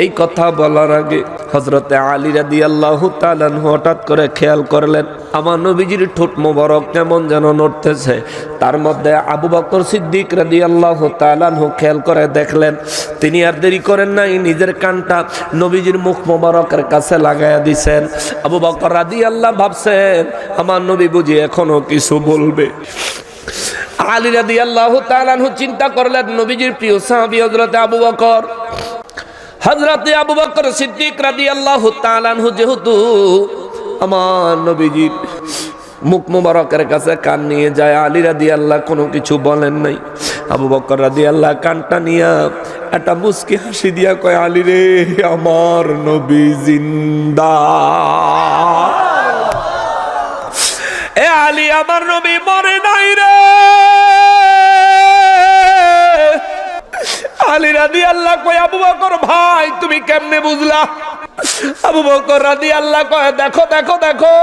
[SPEAKER 1] এই কথা বলার আগে হযরতে আলী রাদিয়াল্লাহু তাআলা আনহু হঠাৎ করে খেয়াল করলেন আমার নবীজির ঠোঁট মোবারক কেমন যেন নড়তেছে। তার মধ্যে আবু বকর সিদ্দিক রাদিয়াল্লাহু তাআলা আনহু খেয়াল করে দেখলেন। তিনি আর দেরি করেন নাই, নিজের কানটা নবীজির মুখ মোবারকের কাছে লাগায়া দিছেন। আবু বকর রাদিয়াল্লাহু ভাবছেন আমার নবী বুঝি এখনো কিছু বলবে। আলী রাদিয়াল্লাহু তাআলা আনহু চিন্তা করলেন নবীজির প্রিয় সাহাবী হযরতে আবু বকর, হযরতে আবু বকর সিদ্দিক রাদিয়াল্লাহু তাআলা আনহু যেহেতু আমার নবীজির মুখ মোবারকের কাছে কান নিয়ে যায়, আলী রাদিয়াল্লাহু কোনো কিছু বলেন নাই। আবু বকর রাদিয়াল্লাহু কানটা নিয়া একটা মুস্কি হাসি দিয়া কয়, আলী রে আমার নবী জিন্দা। এ আলী আমার নবী মরে নাই রে। আলী রাদিয়াল্লাহু কয়, আবু বকর ভাই তুমি কেমনে বুঝলা? আবু বকর রাদিয়াল্লাহু কয়, দেখো দেখো দেখো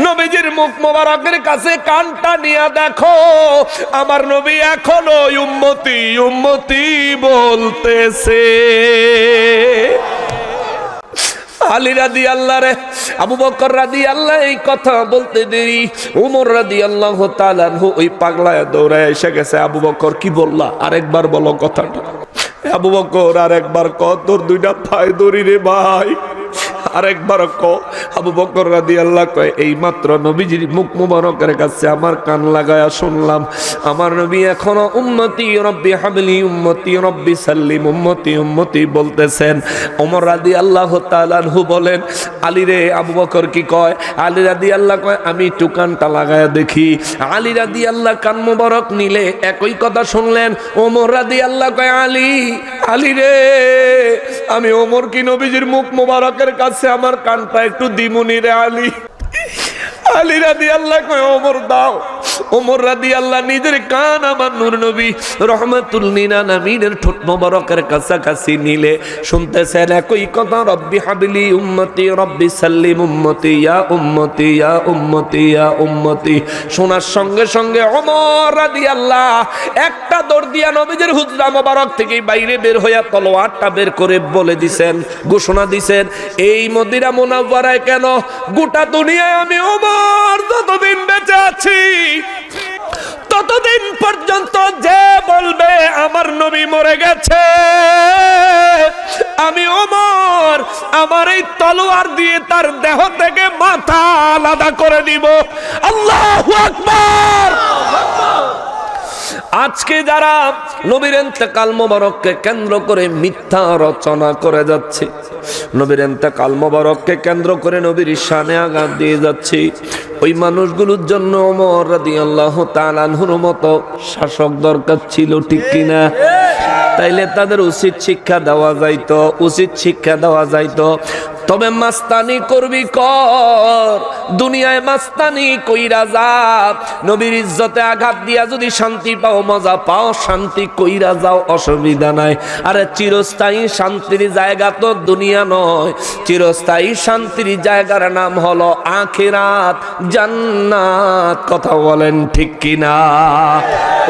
[SPEAKER 1] নবীজির মুখ মোবারকের কাছে কানটা নিয়া দেখো, আমার নবী এখনো উম্মতি উম্মতি বলতেছে। আলী রাদিয়াল্লাহু রে আবু বকর রাদিয়াল্লাহু এই কথা বলতে দেরি ওমর রাদিয়াল্লাহু তাআলা আনহু ওই পাগলায় দৌড়ায় এসে গেছে। আবু বকর কি বললা? আরেকবার বলো কথাটা। আবু বকর আরেকবার কত, তোর দুইটা পায়ে ধরি রে ভাই, আরেকবার কো। আবু বকর রাদিয়াল্লাহু কয় এই মাত্র নবীজির মুখ মুবারকের কাছে আমার কান লাগায়া শুনলাম আমার নবী এখনো উম্মতি রব্বি হাবলি উম্মতি রব্বি সাল্লিম উম্মতি উম্মতি বলতেছেন। ওমর রাদিয়াল্লাহু তাআলা আনহু বলেন আলী রে, আবু বকর কি কয়? আলী রাদিয়াল্লাহু কয় আমি একটু কানটা লাগায়া দেখি। আলী রাদিয়াল্লাহু কান মুবারক নিলে একই কথা শুনলেন। ওমর রাদিয়াল্লাহু কয় আলী, আলী রে, আমি ওমর কি নবীজির মুখ মুবারকের কাছে আমার কানটা একটু দিমুনি রে আলী। আলী রাদিয়াল্লাহু কয় ওমর দাও। ওমর রাদিয়াল্লাহু নিজের কান আমার নূর নবী রহমাতুল লিল আলামিনের ঠোঁট মোবারকের কাছাকাছি নিলে শুনতেছেন একই কথা, রব্বি হাবলি উম্মতি রব্বি সাল্লিম উম্মতি ইয়া উম্মতি ইয়া উম্মতি ইয়া উম্মতি। শোনার সঙ্গে সঙ্গে ওমর রাদিয়াল্লাহু একটা দৌড় দিয়া নবীজির হুজরা মোবারক থেকে বাইরে বের হইয়া তলোয়ারটা বের করে বলে দিছেন, ঘোষণা দিছেন, এই মদিনা মুনাওয়ারায় কেন গোটা দুনিয়ায় আমি ওমর যতদিন বেঁচে আছি ততদিন পর্যন্ত যে বলবে আমার নবী মরে গেছে, আমি ওমর আমার এই তলোয়ার দিয়ে তার দেহ থেকে মাথা আলাদা করে দিব। আল্লাহু আকবার। আজকে যারা নবীর ইন্তেকাল মোবারককে কেন্দ্র করে মিথ্যা রচনা করে যাচ্ছে, নবীর ইন্তেকাল মোবারককে কেন্দ্র করে নবীর শানে আঘাত দিয়ে যাচ্ছে, ওই মানুষগুলোর জন্য ওমর রাদিয়াল্লাহু তাআলা আনহুর মতো শাসক দরকার ছিল, ঠিক কিনা? তাইলে তাদের উচিত শিক্ষা দেওয়া যাইতো, উচিত শিক্ষা দেওয়া যাইতো। তবে মাস্তানি করবি কর, দুনিয়ায় মাস্তানি কইরা যা, নবীর ইজ্জতে আঘাত দিয়া যদি শান্তি পাও, মজা পাও, শান্তি কইরা যাও, অসুবিধা নাই। আরে চিরস্থায়ী শান্তির জায়গা তো দুনিয়া নয়, চিরস্থায়ী শান্তির জায়গার নাম হলো আখিরাত, জান্নাত। কথা বলেন ঠিক কিনা?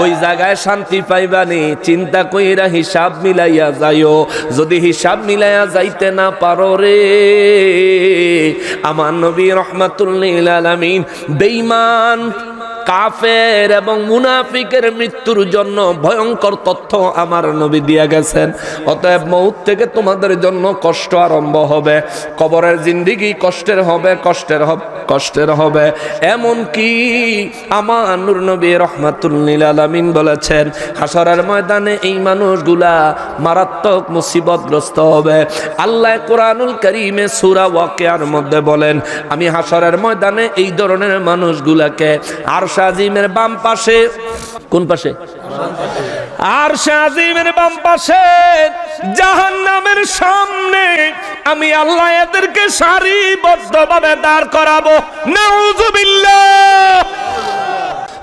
[SPEAKER 1] ওই জায়গায় শান্তি পাইবানি, চিন্তা কইরা হিসাব মিলাইয়া যাইও। যদি হিসাব মিলাইয়া যাইতে না পারো রে, আমার নবী রহমাতুল লিল আলামিন বেঈমান, কাফের এবং মুনাফিকের মৃত্যুর জন্য ভয়ঙ্কর তথ্য আমার নবী দিয়া গেছেন। অতএব মউত থেকে তোমাদের জন্য কষ্ট আরম্ভ হবে, কবরের জিন্দেগি কষ্টের হবে, কষ্টের হবে, কষ্টের হবে। এমন কি আমার নূর নবী রহমাতুল লিল আলামিন বলেছেন হাশরের ময়দানে এই মানুষগুলা মারাত্মক মুসিবতগ্রস্ত হবে। আল্লাহ কোরআনুল কারীমে সূরা ওয়াকিয়ার মধ্যে বলেন, আমি হাশরের ময়দানে এই ধরনের মানুষগুলাকে আরশ আজিমের বাম পাশে, কোন পাশে? আরশ আজিমের বাম পাশে জাহান্নামের সামনে আমি আল্লাহ এদেরকে সারিবদ্ধভাবে দাঁড় করাবো। নাউযুবিল্লাহ।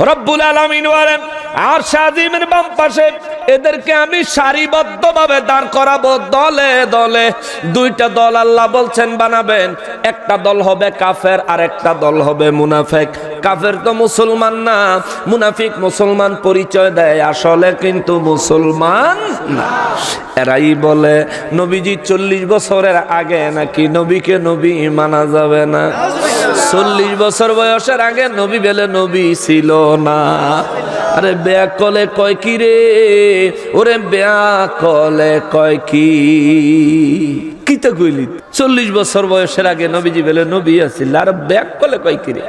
[SPEAKER 1] রব্বুল আলামিন বলেন আরশ আজিমের বাম পাশে এদেরকে আমি সারিবদ্ধভাবে দাঁড় করাবো, দলে দলে। দুইটা দল আল্লাহ বলছেন বানাবেন, একটা দল হবে কাফের আর একটা দল হবে মুনাফিক। কাফের তো মুসলমান না, মুনাফিক মুসলমান পরিচয় দেয়, আসলে কিন্তু মুসলমান না। এরাই বলে নবীজি 40 বছরের আগে নাকি নবীকে নবী মানা যাবে না, 40 বছর বয়সের আগে নবী বলে নবী ছিল না। আরে বেয়াকলে কয় কি রে, ওরে বেয়াকলে কয় কি, কি তো কইলি 40 বছর বয়সের আগে নবীজি বলে নবী আছিল, আর বেয়াকলে কয় কি রে।